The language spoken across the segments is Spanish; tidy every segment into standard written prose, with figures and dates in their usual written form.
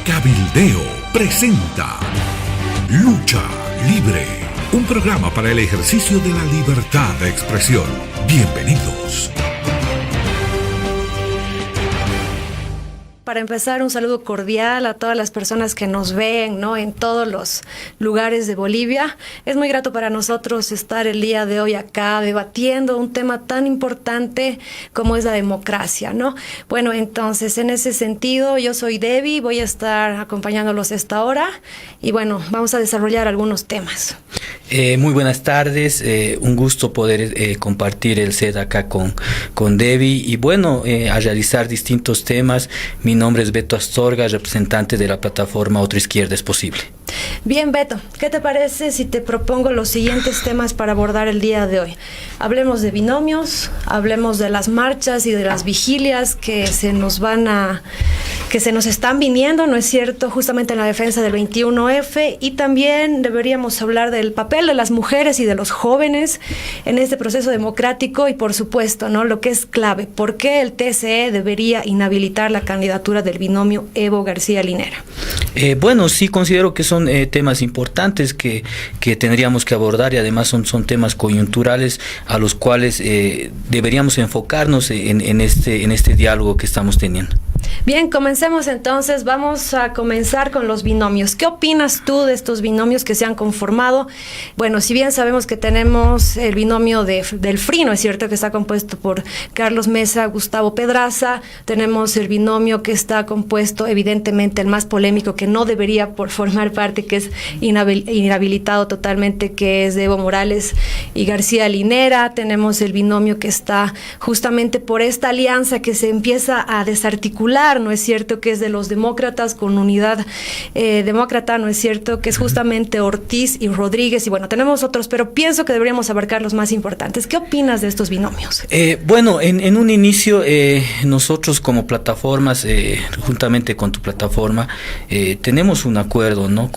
Cabildeo presenta Lucha Libre, un programa para el ejercicio de la libertad de expresión. Bienvenidos. Para empezar, un saludo cordial a todas las personas que nos ven, ¿no?, en todos los lugares de Bolivia. Es muy grato para nosotros estar el día de hoy acá debatiendo un tema tan importante como es la democracia, ¿no? Bueno, entonces, en ese sentido, yo soy Debbie, voy a estar acompañándolos esta hora y bueno, vamos a desarrollar algunos temas. Muy buenas tardes, un gusto poder compartir el set acá con Debbie y bueno, a realizar distintos temas. Mi nombre es Beto Astorga, representante de la plataforma Otra Izquierda es Posible. Bien, Beto, ¿qué te parece si te propongo los siguientes temas para abordar el día de hoy? Hablemos de binomios, hablemos de las marchas y de las vigilias que se nos están viniendo, ¿no es cierto?, justamente en la defensa del 21F, y también deberíamos hablar del papel de las mujeres y de los jóvenes en este proceso democrático y, por supuesto, ¿no?, lo que es clave, ¿por qué el TSE debería inhabilitar la candidatura del binomio Evo García Linera? Bueno, sí considero que son temas importantes que tendríamos que abordar y además son temas coyunturales a los cuales deberíamos enfocarnos en este diálogo que estamos teniendo. Bien, comencemos entonces. Vamos a comenzar con los binomios. ¿Qué opinas tú de estos binomios que se han conformado? Bueno, si bien sabemos que tenemos el binomio del FRI, ¿no es cierto?, que está compuesto por Carlos Mesa, Gustavo Pedraza. Tenemos el binomio que está compuesto, evidentemente, el más polémico, que no debería por formar parte, que es inhabilitado totalmente, que es de Evo Morales y García Linera. Tenemos el binomio que está justamente por esta alianza que se empieza a desarticular, ¿no es cierto?, que es de los demócratas con Unidad Demócrata, ¿no es cierto?, que es justamente Ortiz y Rodríguez, y bueno, tenemos otros, pero pienso que deberíamos abarcar los más importantes. ¿Qué opinas de estos binomios? Bueno, en un inicio, nosotros como plataformas, juntamente con tu plataforma, tenemos un acuerdo, ¿no?,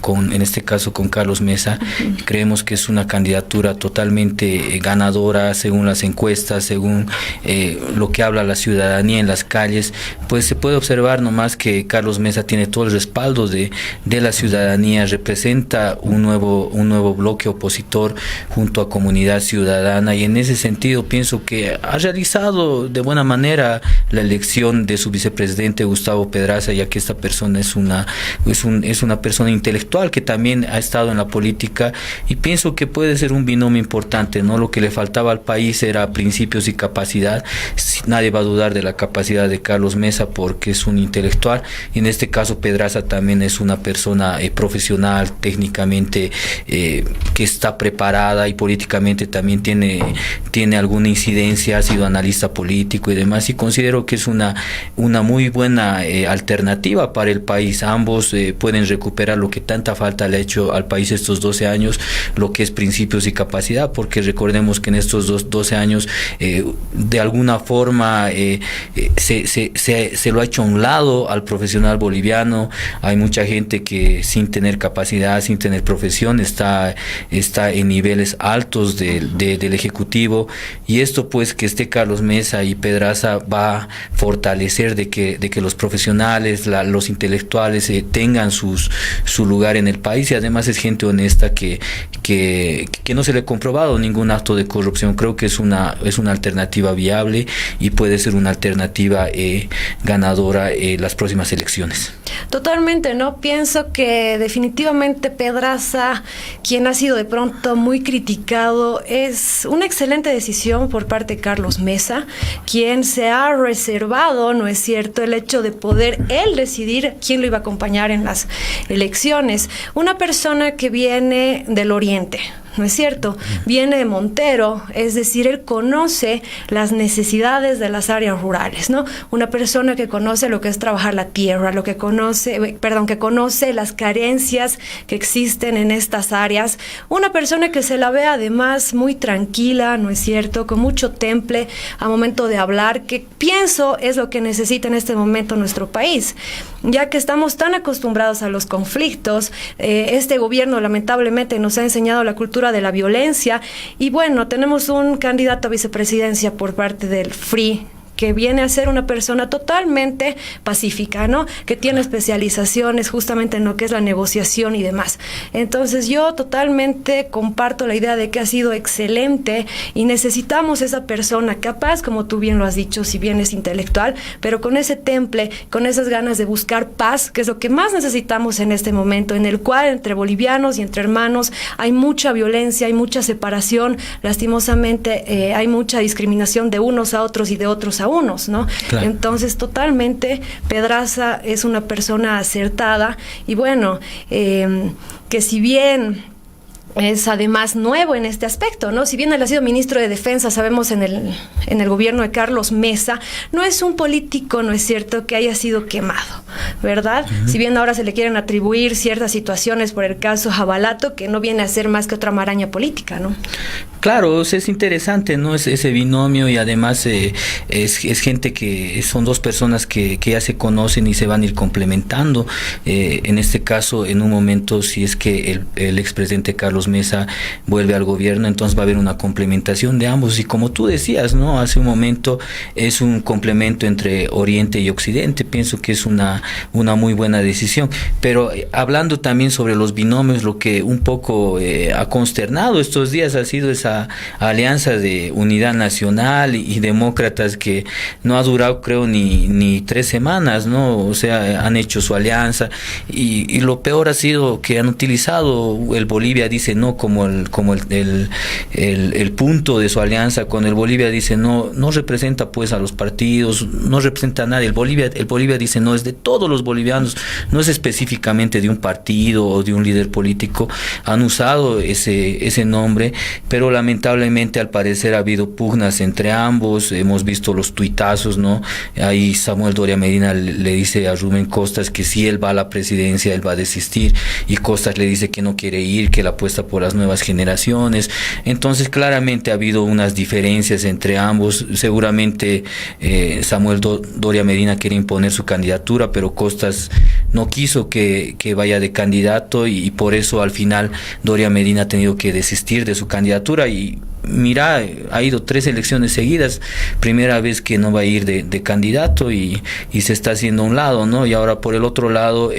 en este caso con Carlos Mesa. Creemos que es una candidatura totalmente ganadora según las encuestas, según lo que habla la ciudadanía en las calles. Pues se puede observar nomás que Carlos Mesa tiene todo el respaldo de la ciudadanía, representa un nuevo bloque opositor junto a Comunidad Ciudadana, y en ese sentido pienso que ha realizado de buena manera la elección de su vicepresidente Gustavo Pedraza, ya que esta persona es una persona intelectual que también ha estado en la política, y pienso que puede ser un binomio importante, ¿no? Lo que le faltaba al país era principios y capacidad. Nadie va a dudar de la capacidad de Carlos Mesa porque es un intelectual, y en este caso Pedraza también es una persona profesional, técnicamente que está preparada, y políticamente también tiene alguna incidencia, ha sido analista político y demás, y considero que es una muy buena alternativa para el país. Ambos pueden recuperar lo que tanta falta le ha hecho al país estos 12 años, lo que es principios y capacidad, porque recordemos que en estos 12 años de alguna forma se lo ha hecho a un lado al profesional boliviano. Hay mucha gente que sin tener capacidad, sin tener profesión, está en niveles altos del Ejecutivo, y esto pues que esté Carlos Mesa y Pedraza va a fortalecer de que los profesionales, los intelectuales tengan su lugar en el país, y además es gente honesta que no se le ha comprobado ningún acto de corrupción. Creo que es una alternativa viable y puede ser una alternativa ganadora las próximas elecciones. Totalmente, ¿no? Pienso que definitivamente Pedraza, quien ha sido de pronto muy criticado, es una excelente decisión por parte de Carlos Mesa, quien se ha reservado, ¿no es cierto?, el hecho de poder él decidir quién lo iba a acompañar en las elecciones. Una persona que viene del Oriente, ¿no es cierto? Viene de Montero, es decir, él conoce las necesidades de las áreas rurales, ¿no? Una persona que conoce lo que es trabajar la tierra, que conoce las carencias que existen en estas áreas. Una persona que se la ve además muy tranquila, ¿no es cierto?, con mucho temple a momento de hablar, que pienso es lo que necesita en este momento nuestro país, ya que estamos tan acostumbrados a los conflictos. Este gobierno lamentablemente nos ha enseñado la cultura de la violencia, y bueno, tenemos un candidato a vicepresidencia por parte del FRI, que viene a ser una persona totalmente pacífica, ¿no? Que tiene especializaciones justamente en lo que es la negociación y demás. Entonces yo totalmente comparto la idea de que ha sido excelente y necesitamos esa persona capaz, como tú bien lo has dicho, si bien es intelectual, pero con ese temple, con esas ganas de buscar paz, que es lo que más necesitamos en este momento, en el cual entre bolivianos y entre hermanos hay mucha violencia, hay mucha separación, lastimosamente hay mucha discriminación de unos a otros y de otros a unos, ¿no? Claro. Entonces, totalmente, Pedraza es una persona acertada y bueno, que si bien es además nuevo en este aspecto, ¿no? Si bien él ha sido ministro de Defensa, sabemos en el gobierno de Carlos Mesa, no es un político, ¿no es cierto?, que haya sido quemado, ¿verdad? Uh-huh. Si bien ahora se le quieren atribuir ciertas situaciones por el caso Jabalato, que no viene a ser más que otra maraña política, ¿no? Claro, es interesante, ¿no? Ese binomio y además es gente que son dos personas que ya se conocen y se van a ir complementando. En este caso, en un momento, si es que el expresidente Carlos Mesa vuelve al gobierno, entonces va a haber una complementación de ambos y como tú decías, ¿no? Hace un momento es un complemento entre Oriente y Occidente, pienso que es una muy buena decisión, pero hablando también sobre los binomios, lo que un poco ha consternado estos días ha sido esa alianza de Unidad Nacional y demócratas que no ha durado creo ni 3 semanas, ¿no? O sea, han hecho su alianza y lo peor ha sido que han utilizado el Bolivia dice no como el punto de su alianza con el Bolivia dice no representa pues a los partidos, no representa a nadie, el Bolivia dice no, es de todos los bolivianos, no es específicamente de un partido o de un líder político, han usado ese nombre, pero lamentablemente al parecer ha habido pugnas entre ambos, hemos visto los tuitazos, ¿no? Ahí Samuel Doria Medina le dice a Rubén Costas que si él va a la presidencia él va a desistir y Costas le dice que no quiere ir, que la apuesta por las nuevas generaciones. Entonces claramente ha habido unas diferencias entre ambos, seguramente Samuel Doria Medina quiere imponer su candidatura, pero Costas no quiso que vaya de candidato y por eso al final Doria Medina ha tenido que desistir de su candidatura y mira, ha ido 3 elecciones seguidas, primera vez que no va a ir de candidato y se está haciendo a un lado, ¿no? Y ahora por el otro lado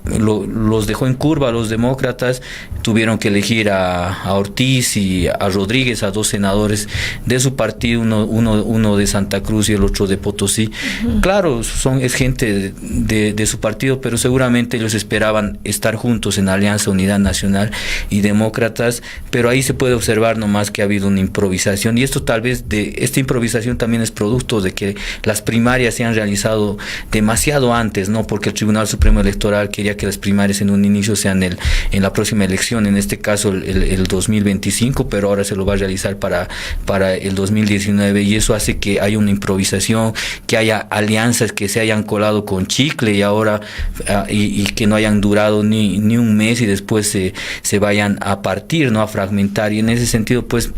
los dejó en curva los demócratas, tuvieron que elegir a Ortiz y a Rodríguez, a 2 senadores de su partido, uno de Santa Cruz y el otro de Potosí. Uh-huh. Claro, es gente de su partido, pero seguramente ellos esperaban estar juntos en Alianza Unidad Nacional y Demócratas, pero ahí se puede observar nomás que ha habido una improvisación y esto tal vez esta improvisación también es producto de que las primarias se han realizado demasiado antes, ¿no? Porque el Tribunal Supremo Electoral quería que las primarias en un inicio sean en la próxima elección, en este caso el 2025, pero ahora se lo va a realizar para el 2019 y eso hace que haya una improvisación, que haya alianzas que se hayan colado con chicle y ahora y que no hayan durado ni un mes y después se vayan a partir, ¿no? A fragmentar y en ese sentido pues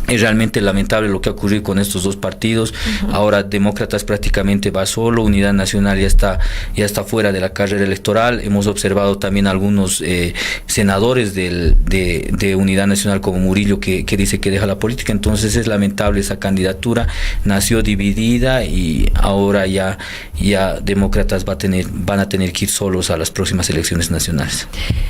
es realmente lamentable lo que ha ocurrido con estos 2 partidos. Uh-huh. Ahora Demócratas prácticamente va solo, Unidad Nacional ya está fuera de la carrera electoral. Hemos observado también algunos senadores de Unidad Nacional como Murillo que dice que deja la política. Entonces es lamentable esa candidatura, nació dividida y ahora ya Demócratas van a tener que ir solos a las próximas elecciones nacionales.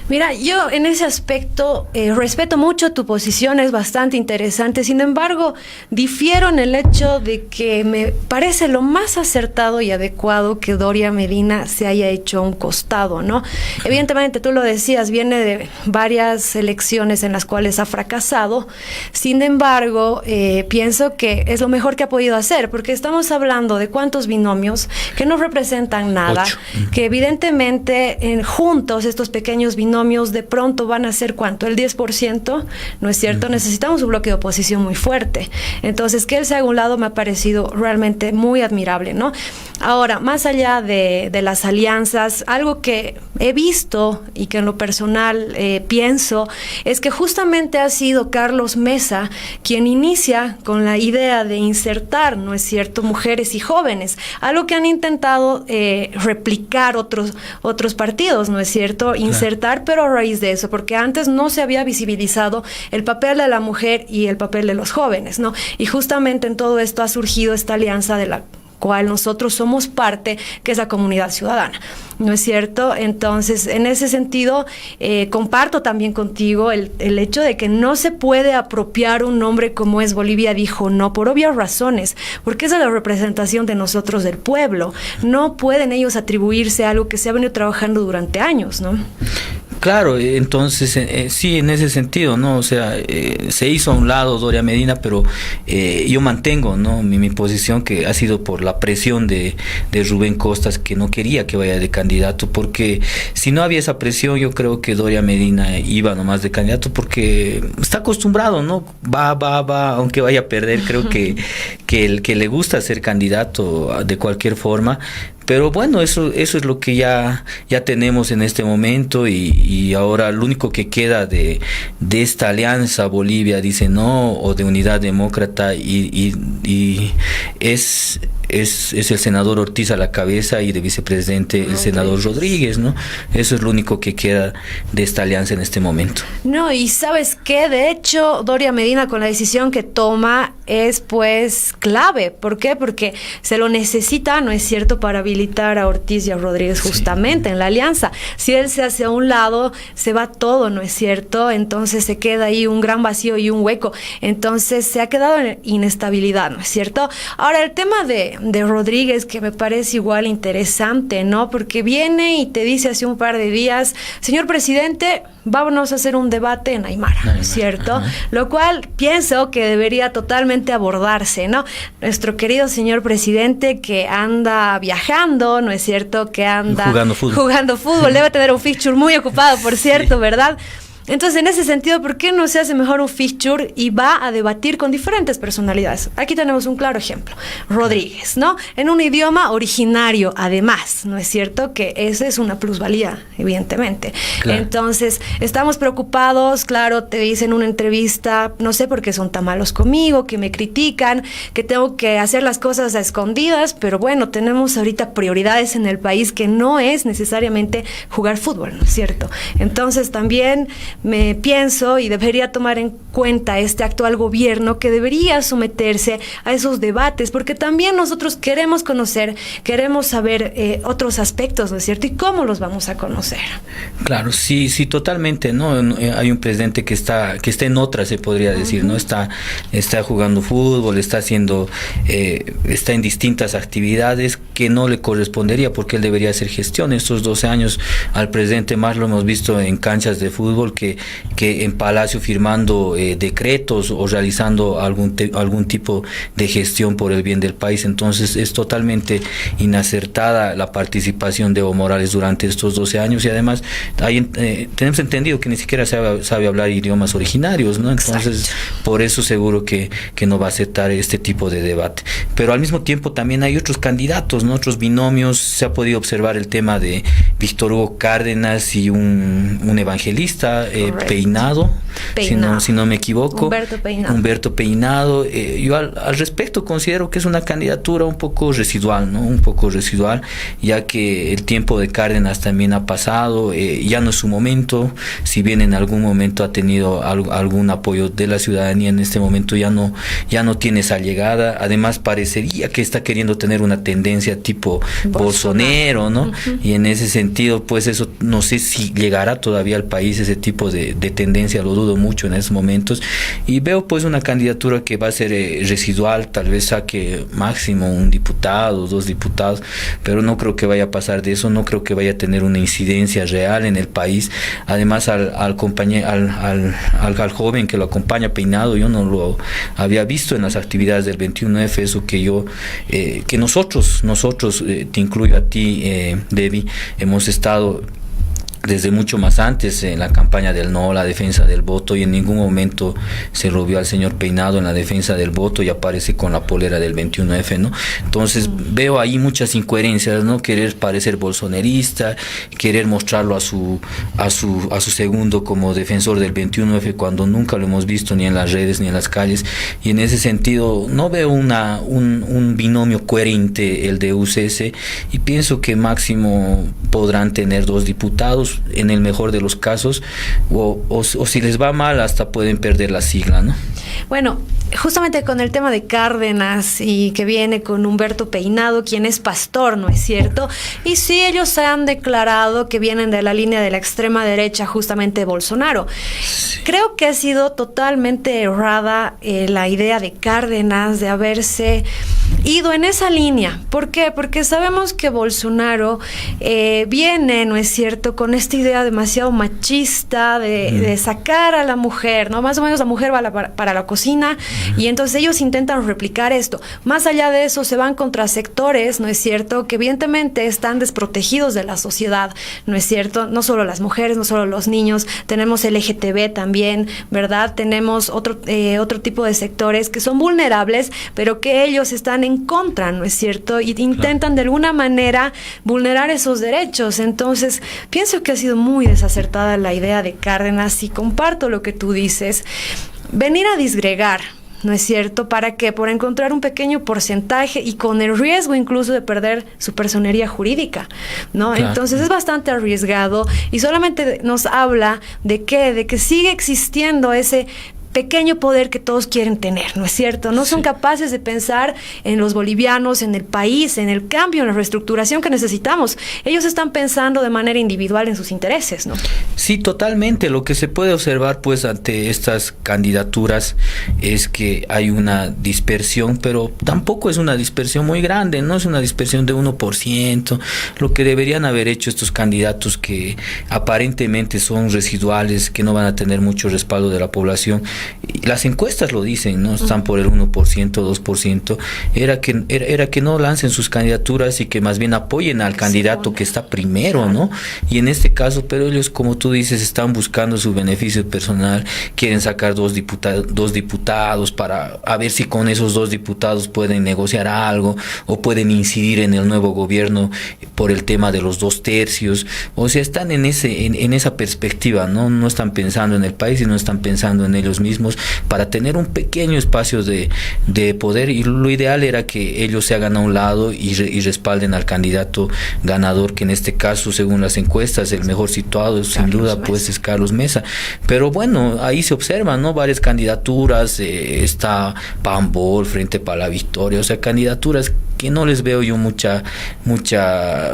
Mira, yo en ese aspecto respeto mucho tu posición, es bastante interesante. Sin embargo, difiero en el hecho de que me parece lo más acertado y adecuado que Doria Medina se haya hecho a un costado, ¿no? Evidentemente, tú lo decías, viene de varias elecciones en las cuales ha fracasado. Sin embargo, pienso que es lo mejor que ha podido hacer, porque estamos hablando de cuántos binomios que no representan nada, 8. Que evidentemente juntos estos pequeños binomios de pronto van a ser ¿cuánto? El 10%, ¿no es cierto? Necesitamos un bloque de oposición muy fuerte. Entonces, que él se haga a un lado me ha parecido realmente muy admirable, ¿no? Ahora, más allá de las alianzas, algo que he visto y que en lo personal pienso es que justamente ha sido Carlos Mesa quien inicia con la idea de insertar, ¿no es cierto?, mujeres y jóvenes, algo que han intentado replicar otros partidos, ¿no es cierto?, insertar, pero a raíz de eso, porque antes no se había visibilizado el papel de la mujer y el papel de los jóvenes, ¿no? Y justamente en todo esto ha surgido esta alianza de la cual nosotros somos parte, que es la comunidad ciudadana, ¿no es cierto? Entonces, en ese sentido, comparto también contigo el hecho de que no se puede apropiar un nombre como es Bolivia Dijo No, por obvias razones, porque esa es la representación de nosotros, del pueblo. No pueden ellos atribuirse a algo que se ha venido trabajando durante años, ¿no? Claro, entonces sí, en ese sentido, ¿no? O sea, se hizo a un lado Doria Medina, pero yo mantengo, ¿no?, mi posición, que ha sido por la presión de Rubén Costas, que no quería que vaya de candidato, porque si no había esa presión, yo creo que Doria Medina iba nomás de candidato, porque está acostumbrado, ¿no? Va, aunque vaya a perder, creo que el que le gusta ser candidato de cualquier forma. Pero bueno, eso es lo que ya tenemos en este momento, y ahora lo único que queda de esta alianza Bolivia Dice No, o de Unidad Demócrata, y es el senador Ortiz a la cabeza, y de vicepresidente el senador Rodríguez, ¿no? Eso es lo único que queda de esta alianza en este momento. No, y ¿sabes qué? De hecho, Doria Medina, con la decisión que toma, es pues clave. ¿Por qué? Porque se lo necesita, ¿no es cierto?, para habilitar a Ortiz y a Rodríguez justamente en la alianza. Si él se hace a un lado, se va todo, ¿no es cierto? Entonces se queda ahí un gran vacío y un hueco. Entonces se ha quedado en inestabilidad, ¿no es cierto? Ahora, el tema de Rodríguez, que me parece igual interesante, ¿no? Porque viene y te dice hace un par de días: señor presidente, vámonos a hacer un debate en Aymara, ¿no es cierto? Ajá. Lo cual pienso que debería totalmente abordarse, ¿no? Nuestro querido señor presidente, que anda viajando, ¿no es cierto?, que anda jugando fútbol, debe tener un fixture muy ocupado, por cierto, sí, ¿verdad? Entonces, en ese sentido, ¿por qué no se hace mejor un fixture y va a debatir con diferentes personalidades? Aquí tenemos un claro ejemplo, Rodríguez, ¿no? En un idioma originario, además, ¿no es cierto? Que esa es una plusvalía, evidentemente. Claro. Entonces, estamos preocupados, claro, te dicen en una entrevista: no sé por qué son tan malos conmigo, que me critican, que tengo que hacer las cosas a escondidas, pero bueno, tenemos ahorita prioridades en el país, que no es necesariamente jugar fútbol, ¿no es cierto? Entonces, también me pienso, y debería tomar en cuenta este actual gobierno, que debería someterse a esos debates, porque también nosotros queremos conocer, queremos saber otros aspectos, ¿no es cierto? ¿Y cómo los vamos a conocer? Claro, sí, totalmente, ¿no? Hay un presidente que está en otra, se podría decir, ¿no? Está jugando fútbol, está en distintas actividades que no le correspondería, porque él debería hacer gestión. Estos 12 años al presidente más lo hemos visto en canchas de fútbol que en Palacio, firmando decretos o realizando algún tipo de gestión por el bien del país. Entonces es totalmente inacertada la participación de Evo Morales durante estos 12 años, y además tenemos entendido que ni siquiera sabe hablar idiomas originarios, ¿no? Entonces, exacto, por eso seguro que no va a aceptar este tipo de debate. Pero al mismo tiempo también hay otros candidatos, ¿no?, otros binomios. Se ha podido observar el tema de Víctor Hugo Cárdenas y un evangelista, Peinado. Si no me equivoco. Humberto Peinado. Yo al respecto considero que es una candidatura un poco residual, ¿no? Un poco residual, ya que el tiempo de Cárdenas también ha pasado, ya no es su momento. Si bien en algún momento ha tenido algún apoyo de la ciudadanía, en este momento ya no tiene esa llegada. Además, parecería que está queriendo tener una tendencia tipo Bolsonaro, ¿no? Uh-huh. Y en ese sentido, pues eso, no sé si llegará todavía al país ese tipo de tendencia, lo dudo mucho en esos momentos, y veo pues una candidatura que va a ser residual. Tal vez saque máximo un diputado, 2 diputados, pero no creo que vaya a pasar de eso. No creo que vaya a tener una incidencia real en el país. Además, al joven que lo acompaña, Peinado, yo no lo había visto en las actividades del 21F, eso que nosotros, te incluyo a ti, Debbie, hemos estado desde mucho más antes en la campaña del no, la defensa del voto, y en ningún momento se lo vio al señor Peinado en la defensa del voto y aparece con la polera del 21F, ¿no? Entonces veo ahí muchas incoherencias, ¿no? Querer parecer bolsonarista, querer mostrarlo a su segundo como defensor del 21F cuando nunca lo hemos visto ni en las redes ni en las calles, y en ese sentido no veo un binomio coherente el de UCS, y pienso que máximo podrán tener 2 diputados en el mejor de los casos, o si les va mal hasta pueden perder la sigla, ¿no? Bueno, justamente con el tema de Cárdenas y que viene con Humberto Peinado, quien es pastor, ¿no es cierto? Y sí, ellos se han declarado que vienen de la línea de la extrema derecha, justamente Bolsonaro. Sí. Creo que ha sido totalmente errada la idea de Cárdenas de haberse ido en esa línea. ¿Por qué? Porque sabemos que Bolsonaro viene, ¿no es cierto?, con esta idea demasiado machista de sacar a la mujer, ¿no? Más o menos la mujer va para la cocina, y entonces ellos intentan replicar esto. Más allá de eso, se van contra sectores, ¿no es cierto?, que evidentemente están desprotegidos de la sociedad, ¿no es cierto? No solo las mujeres, no solo los niños, tenemos LGTB también, ¿verdad? Tenemos otro tipo de sectores que son vulnerables, pero que ellos están en contra, ¿no es cierto? Y intentan de alguna manera vulnerar esos derechos. Entonces, pienso que ha sido muy desacertada la idea de Cárdenas, y comparto lo que tú dices. Venir a disgregar, ¿no es cierto? ¿Para qué? Por encontrar un pequeño porcentaje y con el riesgo incluso de perder su personería jurídica, ¿no? Claro. Entonces es bastante arriesgado, y solamente nos habla de que sigue existiendo ese pequeño poder que todos quieren tener, ¿no es cierto? No son capaces de pensar en los bolivianos, en el país, en el cambio, en la reestructuración que necesitamos. Ellos están pensando de manera individual en sus intereses, ¿no? Sí, totalmente. Lo que se puede observar, pues, ante estas candidaturas es que hay una dispersión, pero tampoco es una dispersión muy grande, no es una dispersión de 1%. Lo que deberían haber hecho estos candidatos, que aparentemente son residuales, que no van a tener mucho respaldo de la población, las encuestas lo dicen, ¿no? Están por el 1%, 2%, era que no lancen sus candidaturas y que más bien apoyen al candidato que está primero, ¿no? Y en este caso, pero ellos, como tú dices, están buscando su beneficio personal, quieren sacar dos diputados para a ver si con esos 2 diputados pueden negociar algo o pueden incidir en el nuevo gobierno por el tema de los 2/3. O sea, están en esa perspectiva, ¿no? No están pensando en el país y no están pensando en ellos mismos para tener un pequeño espacio de poder, y lo ideal era que ellos se hagan a un lado y respalden al candidato ganador, que en este caso, según las encuestas, el mejor situado sin duda pues es Carlos Mesa. Pero bueno, ahí se observan, ¿no?, varias candidaturas, está Pambol, Frente para la Victoria, o sea, candidaturas que no les veo yo mucha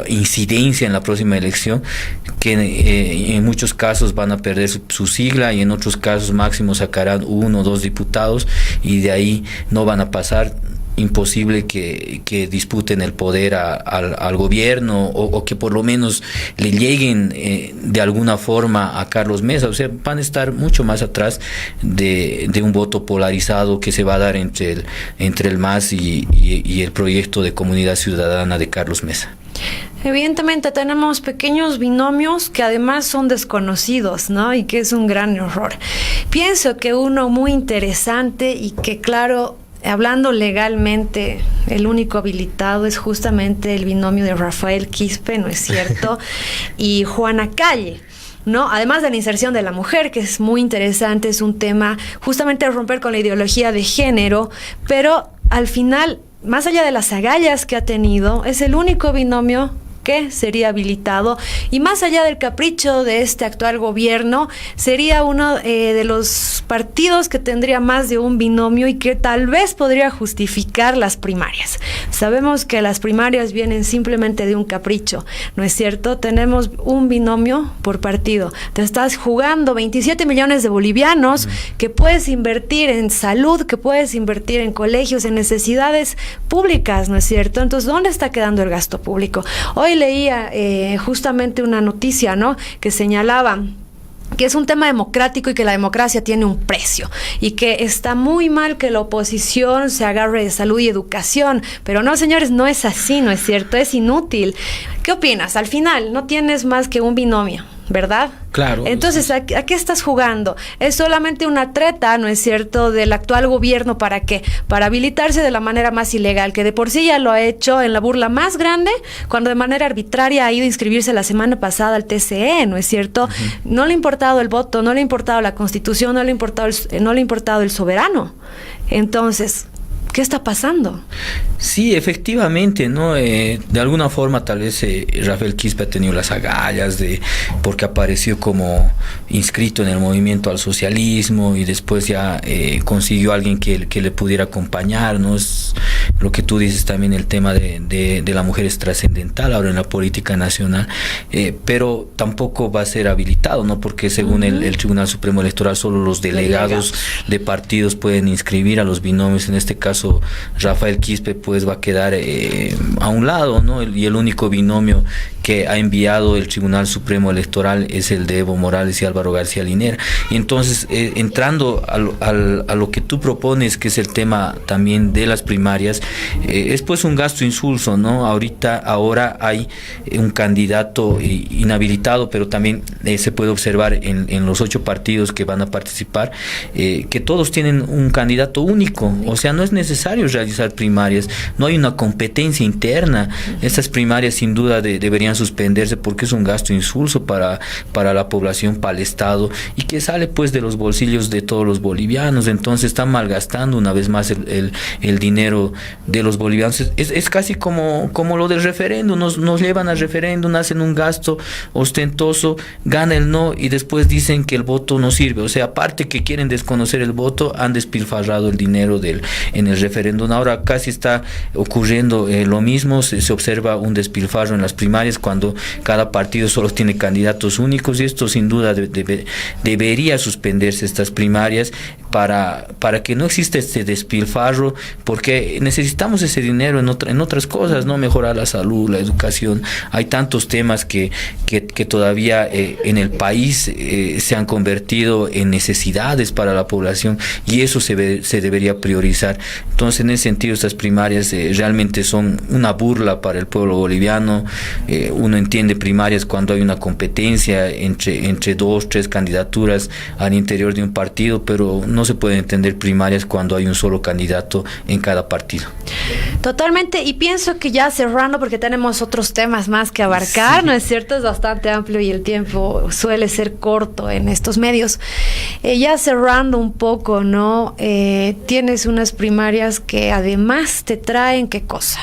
incidencia en la próxima elección, que en muchos casos van a perder su sigla, y en otros casos máximo sacarán 1 o 2 diputados, y de ahí no van a pasar. Imposible que disputen el poder al gobierno, o que por lo menos le lleguen de alguna forma a Carlos Mesa. O sea, van a estar mucho más atrás de un voto polarizado que se va a dar entre el MAS y el proyecto de comunidad ciudadana de Carlos Mesa. Evidentemente tenemos pequeños binomios que además son desconocidos, ¿no? Y que es un gran error. Pienso que uno muy interesante y que, claro, hablando legalmente, el único habilitado es justamente el binomio de Rafael Quispe, ¿no es cierto? Y Juana Calle, ¿no? Además de la inserción de la mujer, que es muy interesante, es un tema justamente a romper con la ideología de género, pero al final, más allá de las agallas que ha tenido, es el único binomio que sería habilitado, y más allá del capricho de este actual gobierno, sería uno de los partidos que tendría más de un binomio y que tal vez podría justificar las primarias. Sabemos que las primarias vienen simplemente de un capricho, ¿no es cierto? Tenemos un binomio por partido. Te estás jugando 27 millones de bolivianos que puedes invertir en salud, que puedes invertir en colegios, en necesidades públicas, ¿no es cierto? Entonces, ¿dónde está quedando el gasto público? Hoy leía justamente una noticia, ¿no?, que señalaba que es un tema democrático y que la democracia tiene un precio, y que está muy mal que la oposición se agarre de salud y educación, pero no, señores, no es así, ¿no es cierto? Es inútil. ¿Qué opinas? Al final no tienes más que un binomio, ¿verdad? Claro. Entonces, ¿a qué estás jugando? Es solamente una treta, ¿no es cierto?, del actual gobierno. ¿Para qué? Para habilitarse de la manera más ilegal, que de por sí ya lo ha hecho en la burla más grande, cuando de manera arbitraria ha ido a inscribirse la semana pasada al TCE, ¿no es cierto? No le ha importado el voto, no le ha importado la Constitución, no le ha importado el soberano. Entonces, ¿qué está pasando? Sí, efectivamente, ¿no? De alguna forma tal vez Rafael Quispe ha tenido las agallas porque apareció como inscrito en el movimiento al socialismo y después ya consiguió a alguien que le pudiera acompañar, ¿no? Es lo que tú dices también, el tema de la mujer es trascendental ahora en la política nacional, pero tampoco va a ser habilitado, ¿no? Porque según el Tribunal Supremo Electoral solo los delegados de partidos pueden inscribir a los binomios. En este caso Rafael Quispe pues va a quedar a un lado, ¿no? Y el único binomio que ha enviado el Tribunal Supremo Electoral es el de Evo Morales y Álvaro García Linera. Y entonces, entrando a lo que tú propones, que es el tema también de las primarias, es pues un gasto insulso, ¿no? Ahora hay un candidato inhabilitado, pero también se puede observar en los 8 partidos que van a participar, que todos tienen un candidato único. O sea, no es necesario realizar primarias, no hay una competencia interna. Estas primarias sin duda deberían suspenderse porque es un gasto insulso para la población, para el Estado, y que sale pues de los bolsillos de todos los bolivianos. Entonces están malgastando una vez más el dinero de los bolivianos. Es casi como lo del referéndum. Nos llevan al referéndum, hacen un gasto ostentoso, gana el no y después dicen que el voto no sirve. O sea, aparte que quieren desconocer el voto, han despilfarrado el dinero en el referéndum. Ahora casi está ocurriendo lo mismo. Se observa un despilfarro en las primarias cuando cada partido solo tiene candidatos únicos, y esto sin duda debería suspenderse, estas primarias, para que no exista este despilfarro, porque necesitamos ese dinero en otras cosas, ¿no? Mejorar la salud, la educación. Hay tantos temas que todavía en el país se han convertido en necesidades para la población, y eso se debería priorizar. Entonces, en ese sentido, estas primarias realmente son una burla para el pueblo boliviano. Uno entiende primarias cuando hay una competencia entre 2, 3 candidaturas al interior de un partido, pero no se puede entender primarias cuando hay un solo candidato en cada partido. Totalmente, y pienso que ya cerrando, porque tenemos otros temas más que abarcar, sí, ¿no es cierto? Es bastante amplio y el tiempo suele ser corto en estos medios. Ya cerrando un poco, ¿no? Tienes unas primarias que además te traen, ¿qué cosa?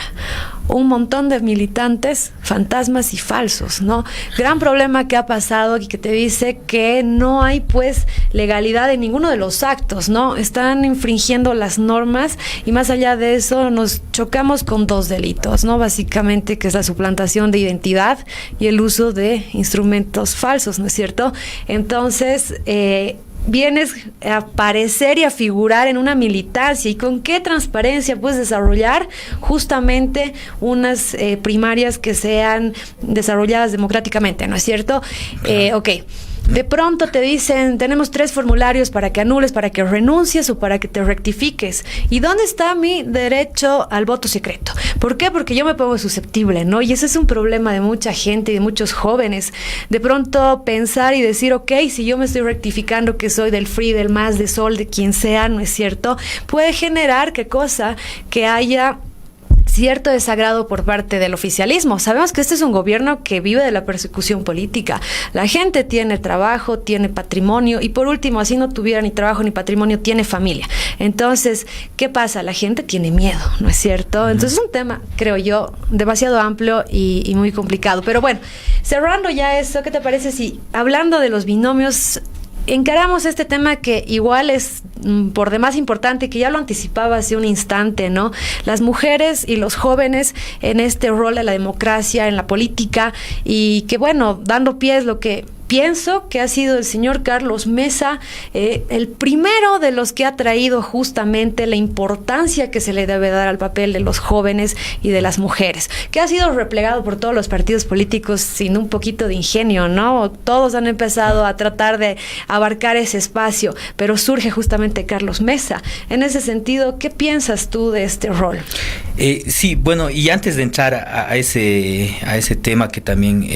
Un montón de militantes fantasmas y falsos, ¿no? Gran problema que ha pasado y que te dice que no hay pues legalidad en ninguno de los actos, ¿no? Están infringiendo las normas, y más allá de eso nos chocamos con 2 delitos, ¿no? Básicamente, que es la suplantación de identidad y el uso de instrumentos falsos, ¿no es cierto? Entonces, vienes a aparecer y a figurar en una militancia, y con qué transparencia puedes desarrollar justamente unas primarias que sean desarrolladas democráticamente, ¿no es cierto? Ok. De pronto te dicen, tenemos 3 formularios para que anules, para que renuncies o para que te rectifiques. ¿Y dónde está mi derecho al voto secreto? ¿Por qué? Porque yo me pongo susceptible, ¿no? Y ese es un problema de mucha gente y de muchos jóvenes. De pronto pensar y decir, ok, si yo me estoy rectificando que soy del FRI, del MAS, de SOL, de quien sea, ¿no es cierto? Puede generar, ¿qué cosa? Que haya cierto desagrado por parte del oficialismo. Sabemos que este es un gobierno que vive de la persecución política. La gente tiene trabajo, tiene patrimonio, y por último, así no tuviera ni trabajo ni patrimonio, tiene familia. Entonces, ¿qué pasa? La gente tiene miedo, ¿no es cierto? Entonces es un tema, creo yo, demasiado amplio y muy complicado. Pero bueno, cerrando ya eso, ¿qué te parece si, hablando de los binomios, encaramos este tema que igual es por demás importante, que ya lo anticipaba hace un instante, ¿no? Las mujeres y los jóvenes en este rol de la democracia, en la política, y que bueno, dando pie es lo que pienso que ha sido el señor Carlos Mesa, el primero de los que ha traído justamente la importancia que se le debe dar al papel de los jóvenes y de las mujeres, que ha sido replegado por todos los partidos políticos sin un poquito de ingenio, ¿no? Todos han empezado a tratar de abarcar ese espacio, pero surge justamente Carlos Mesa. En ese sentido, ¿qué piensas tú de este rol? Sí, bueno, y antes de entrar a ese tema que también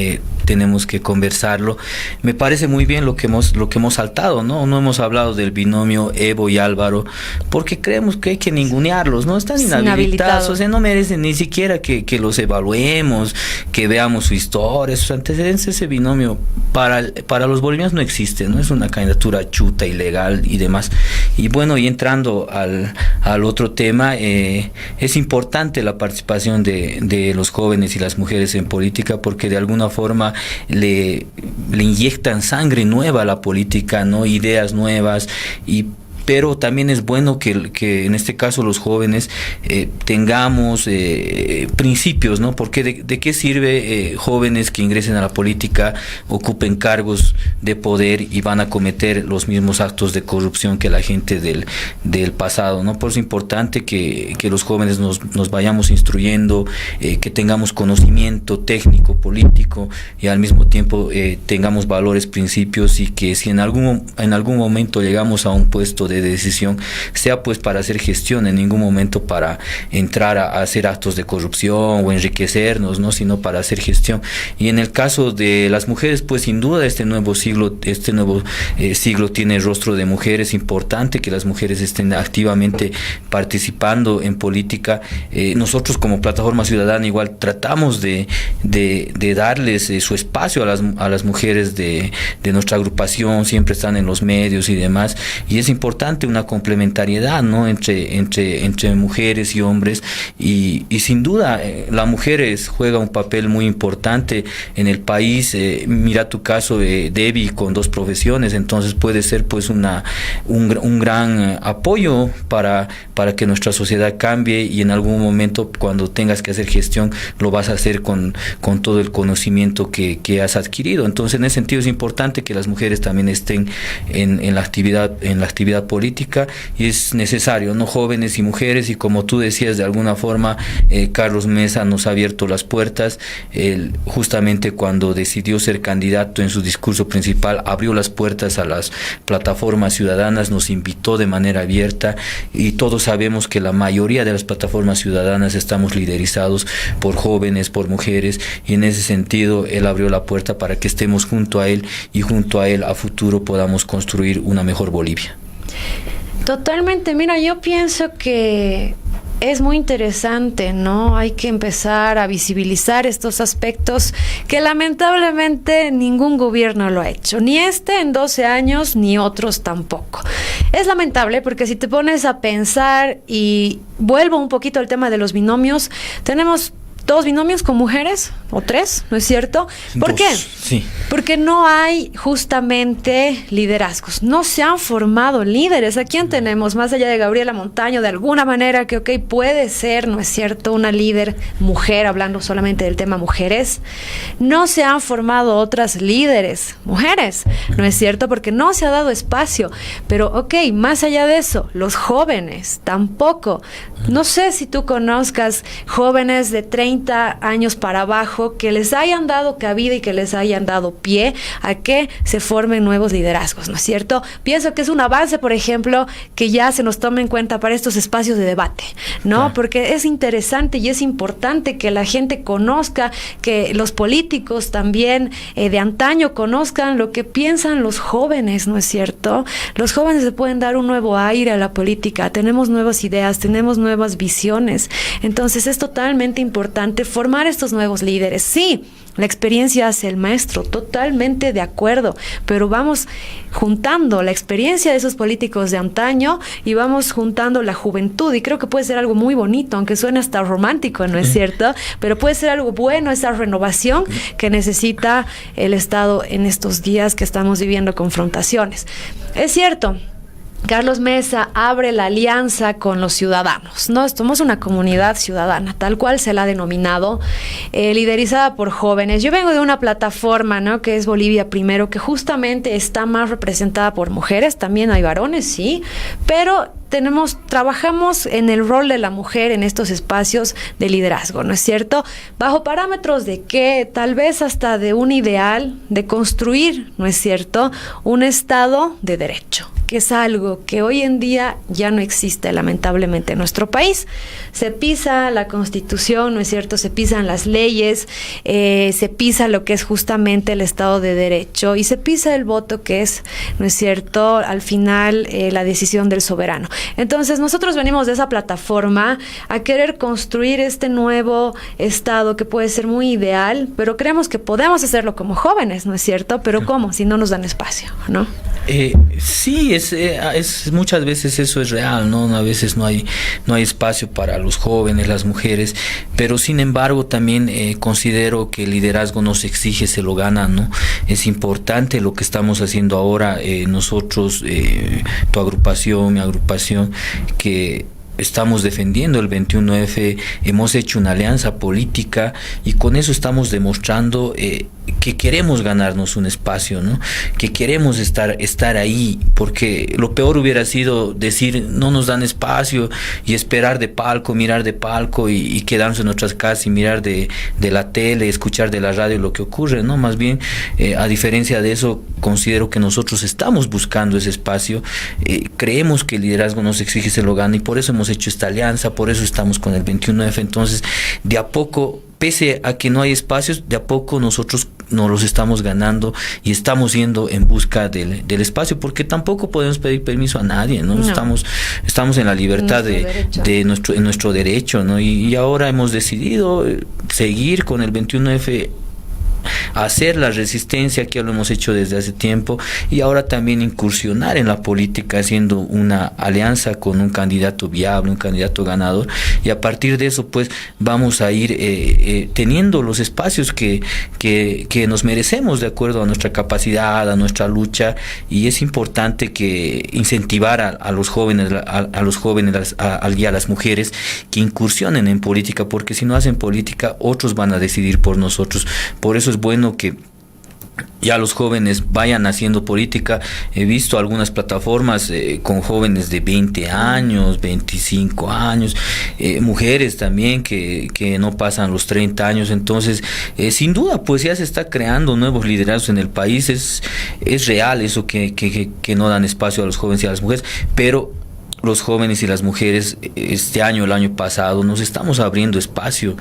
tenemos que conversarlo. Me parece muy bien lo que hemos saltado, ¿no? No hemos hablado del binomio Evo y Álvaro, porque creemos que hay que ningunearlos, ¿no? Están inhabilitados, o sea, no merecen ni siquiera que los evaluemos, que veamos su historia, sus antecedentes. Ese binomio para los bolivianos no existe, ¿no? Es una candidatura chuta, ilegal y demás. Y bueno, y entrando al otro tema, es importante la participación de los jóvenes y las mujeres en política, porque de alguna forma le inyectan sangre nueva a la política, ¿no? Ideas nuevas, pero también es bueno que en este caso los jóvenes tengamos principios, ¿no? Porque de qué sirve jóvenes que ingresen a la política, ocupen cargos de poder y van a cometer los mismos actos de corrupción que la gente del pasado, ¿no? Por eso es importante que los jóvenes nos vayamos instruyendo, que tengamos conocimiento técnico, político, y al mismo tiempo tengamos valores, principios, y que si en algún momento llegamos a un puesto de decisión, sea pues para hacer gestión, en ningún momento para entrar a hacer actos de corrupción o enriquecernos, ¿no? Sino para hacer gestión. Y en el caso de las mujeres, pues sin duda este nuevo siglo tiene rostro de mujeres. Importante que las mujeres estén activamente participando en política. Nosotros como Plataforma Ciudadana igual tratamos de darles su espacio a las mujeres de nuestra agrupación. Siempre están en los medios y demás, y es importante una complementariedad, ¿no? entre mujeres y hombres, y sin duda la mujer juega un papel muy importante en el país. Mira tu caso, Debbie, con 2 profesiones, entonces puede ser pues un gran apoyo para que nuestra sociedad cambie, y en algún momento cuando tengas que hacer gestión lo vas a hacer con todo el conocimiento que has adquirido. Entonces en ese sentido es importante que las mujeres también estén en la actividad política, y es necesario, ¿no? Jóvenes y mujeres, y como tú decías, de alguna forma Carlos Mesa nos ha abierto las puertas. Justamente cuando decidió ser candidato, en su discurso principal abrió las puertas a las plataformas ciudadanas, nos invitó de manera abierta, y todos sabemos que la mayoría de las plataformas ciudadanas estamos liderizados por jóvenes, por mujeres, y en ese sentido él abrió la puerta para que estemos junto a él, y junto a él a futuro podamos construir una mejor Bolivia. Totalmente. Mira, yo pienso que es muy interesante, ¿no? Hay que empezar a visibilizar estos aspectos que lamentablemente ningún gobierno lo ha hecho, ni en 12 años, ni otros tampoco. Es lamentable porque si te pones a pensar, y vuelvo un poquito al tema de los binomios, tenemos 2 binomios con mujeres, o 3, ¿no es cierto? ¿Por qué? Sí. Porque no hay justamente liderazgos, no se han formado líderes. ¿A quién tenemos? Más allá de Gabriela Montaño, de alguna manera que, puede ser, ¿no es cierto?, una líder mujer, hablando solamente del tema mujeres. No se han formado otras líderes mujeres, ¿no es cierto?, porque no se ha dado espacio. Pero, más allá de eso, los jóvenes tampoco. No sé si tú conozcas jóvenes de 30 años para abajo que les hayan dado cabida y que les hayan dado pie a que se formen nuevos liderazgos, ¿no es cierto? Pienso que es un avance, por ejemplo, que ya se nos tome en cuenta para estos espacios de debate, ¿no? Claro. Porque es interesante y es importante que la gente conozca, que los políticos también de antaño conozcan lo que piensan los jóvenes, ¿no es cierto? Los jóvenes se pueden dar un nuevo aire a la política, tenemos nuevas ideas, tenemos nuevas visiones, entonces es totalmente importante formar estos nuevos líderes. Sí, la experiencia hace el maestro, totalmente de acuerdo, pero vamos juntando la experiencia de esos políticos de antaño y vamos juntando la juventud, y creo que puede ser algo muy bonito, aunque suene hasta romántico, ¿no es cierto? Pero puede ser algo bueno, esa renovación que necesita el Estado en estos días que estamos viviendo confrontaciones. Es cierto, Carlos Mesa abre la alianza con los ciudadanos, ¿no? Somos una comunidad ciudadana, tal cual se la ha denominado, liderizada por jóvenes. Yo vengo de una plataforma, ¿no?, que es Bolivia Primero, que justamente está más representada por mujeres, también hay varones, sí, pero trabajamos en el rol de la mujer en estos espacios de liderazgo, ¿no es cierto? Bajo parámetros de que tal vez hasta de un ideal de construir, ¿no es cierto?, un Estado de derecho. que es algo que hoy en día ya no existe lamentablemente en nuestro país. Se pisa la Constitución, ¿no es cierto? Se pisan las leyes, se pisa lo que es justamente el Estado de Derecho y se pisa el voto, que es, ¿no es cierto?, al final la decisión del soberano. Entonces nosotros venimos de esa plataforma a querer construir este nuevo Estado que puede ser muy ideal, pero creemos que podemos hacerlo como jóvenes, ¿no es cierto? Pero ¿cómo? Si no nos dan espacio, ¿no? Sí, es muchas veces eso es real, ¿no? A veces no hay espacio para los jóvenes, las mujeres, pero sin embargo también considero que el liderazgo no se exige, se lo gana, ¿no? Es importante lo que estamos haciendo ahora, nosotros, tu agrupación, mi agrupación, que estamos defendiendo el 21F, hemos hecho una alianza política y con eso estamos demostrando que queremos ganarnos un espacio, ¿no? Que queremos estar ahí, porque lo peor hubiera sido decir no nos dan espacio y esperar de palco, mirar de palco y quedarnos en nuestras casas y mirar de la tele, escuchar de la radio lo que ocurre, ¿no? Más bien, a diferencia de eso, considero que nosotros estamos buscando ese espacio, creemos que el liderazgo no se exige, se lo gana y por eso hemos hecho esta alianza, por eso estamos con el 21F, entonces de a poco, pese a que no hay espacios, de a poco nosotros nos los estamos ganando y estamos yendo en busca del espacio, porque tampoco podemos pedir permiso a nadie, ¿no? Estamos en la libertad en nuestro derecho, ¿no? Y ahora hemos decidido seguir con el 21F, hacer la resistencia, que lo hemos hecho desde hace tiempo, y ahora también incursionar en la política haciendo una alianza con un candidato viable, un candidato ganador, y a partir de eso pues vamos a ir teniendo los espacios que nos merecemos de acuerdo a nuestra capacidad, a nuestra lucha, y es importante que incentivar a los jóvenes, y a las mujeres que incursionen en política, porque si no hacen política otros van a decidir por nosotros. Por eso es bueno que ya los jóvenes vayan haciendo política. He visto algunas plataformas con jóvenes de 20 años, 25 años, mujeres también que no pasan los 30 años. Entonces, sin duda, pues ya se está creando nuevos liderazgos en el país. Es real eso que no dan espacio a los jóvenes y a las mujeres, pero los jóvenes y las mujeres este año, el año pasado, nos estamos abriendo espacio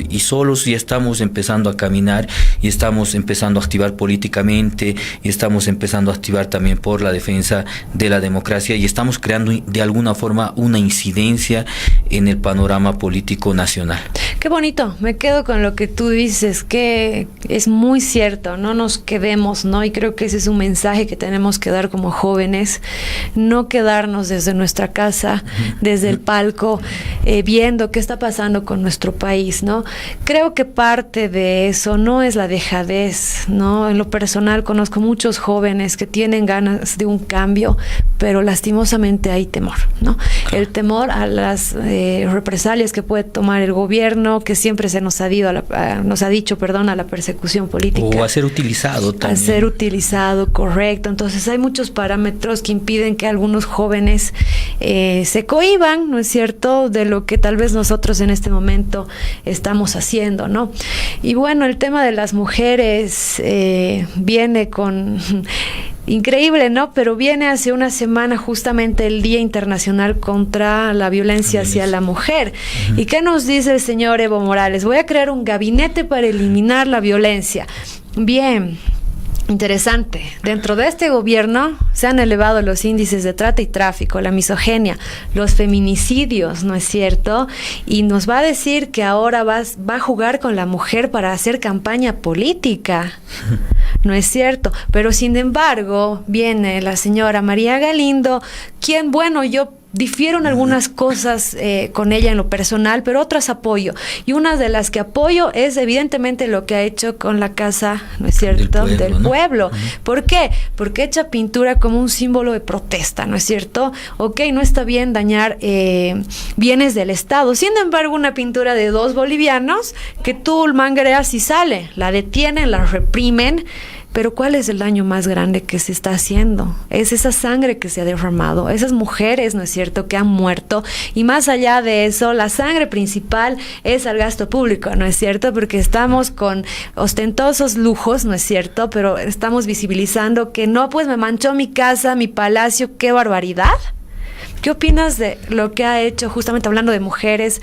y solos ya estamos empezando a caminar y estamos empezando a activar políticamente y estamos empezando a activar también por la defensa de la democracia y estamos creando de alguna forma una incidencia en el panorama político nacional. Qué bonito, me quedo con lo que tú dices, que es muy cierto, no nos quedemos, ¿no? Y creo que ese es un mensaje que tenemos que dar como jóvenes, no quedarnos desde nuestra casa, desde el palco, viendo qué está pasando con nuestro país, ¿no? Creo que parte de eso no es la dejadez, ¿no? En lo personal conozco muchos jóvenes que tienen ganas de un cambio, pero lastimosamente hay temor, ¿no? Claro. El temor a las represalias que puede tomar el gobierno, que siempre se nos ha dicho, a la persecución política. O a ser utilizado también. A ser utilizado, correcto. Entonces hay muchos parámetros que impiden que algunos jóvenes se cohíban, ¿no es cierto?, de lo que tal vez nosotros en este momento estamos haciendo, ¿no? Y bueno, el tema de las mujeres viene con... Increíble, ¿no? Pero viene hace una semana justamente el Día Internacional contra la Violencia hacia la Mujer. Uh-huh. ¿Y qué nos dice el señor Evo Morales? Voy a crear un gabinete para eliminar la violencia. Bien. Interesante. Dentro de este gobierno se han elevado los índices de trata y tráfico, la misoginia, los feminicidios, ¿no es cierto? Y nos va a decir que ahora va a jugar con la mujer para hacer campaña política, ¿no es cierto? Pero sin embargo, viene la señora María Galindo, quien, bueno, yo difiero en algunas cosas con ella en lo personal, pero otras apoyo. Y una de las que apoyo es evidentemente lo que ha hecho con la casa, ¿no es cierto?, del pueblo. Uh-huh. ¿Por qué? Porque echa pintura como un símbolo de protesta, ¿no es cierto? Ok, no está bien dañar bienes del Estado. Sin embargo, una pintura de 2 bolivianos que tú manguereas y sale, la detienen, la reprimen. pero ¿cuál es el daño más grande que se está haciendo? Es esa sangre que se ha derramado, esas mujeres, ¿no es cierto?, que han muerto, y más allá de eso, la sangre principal es al gasto público, ¿no es cierto?, porque estamos con ostentosos lujos, ¿no es cierto?, pero estamos visibilizando que no, pues me manchó mi casa, mi palacio, qué barbaridad. ¿Qué opinas de lo que ha hecho, justamente hablando de mujeres,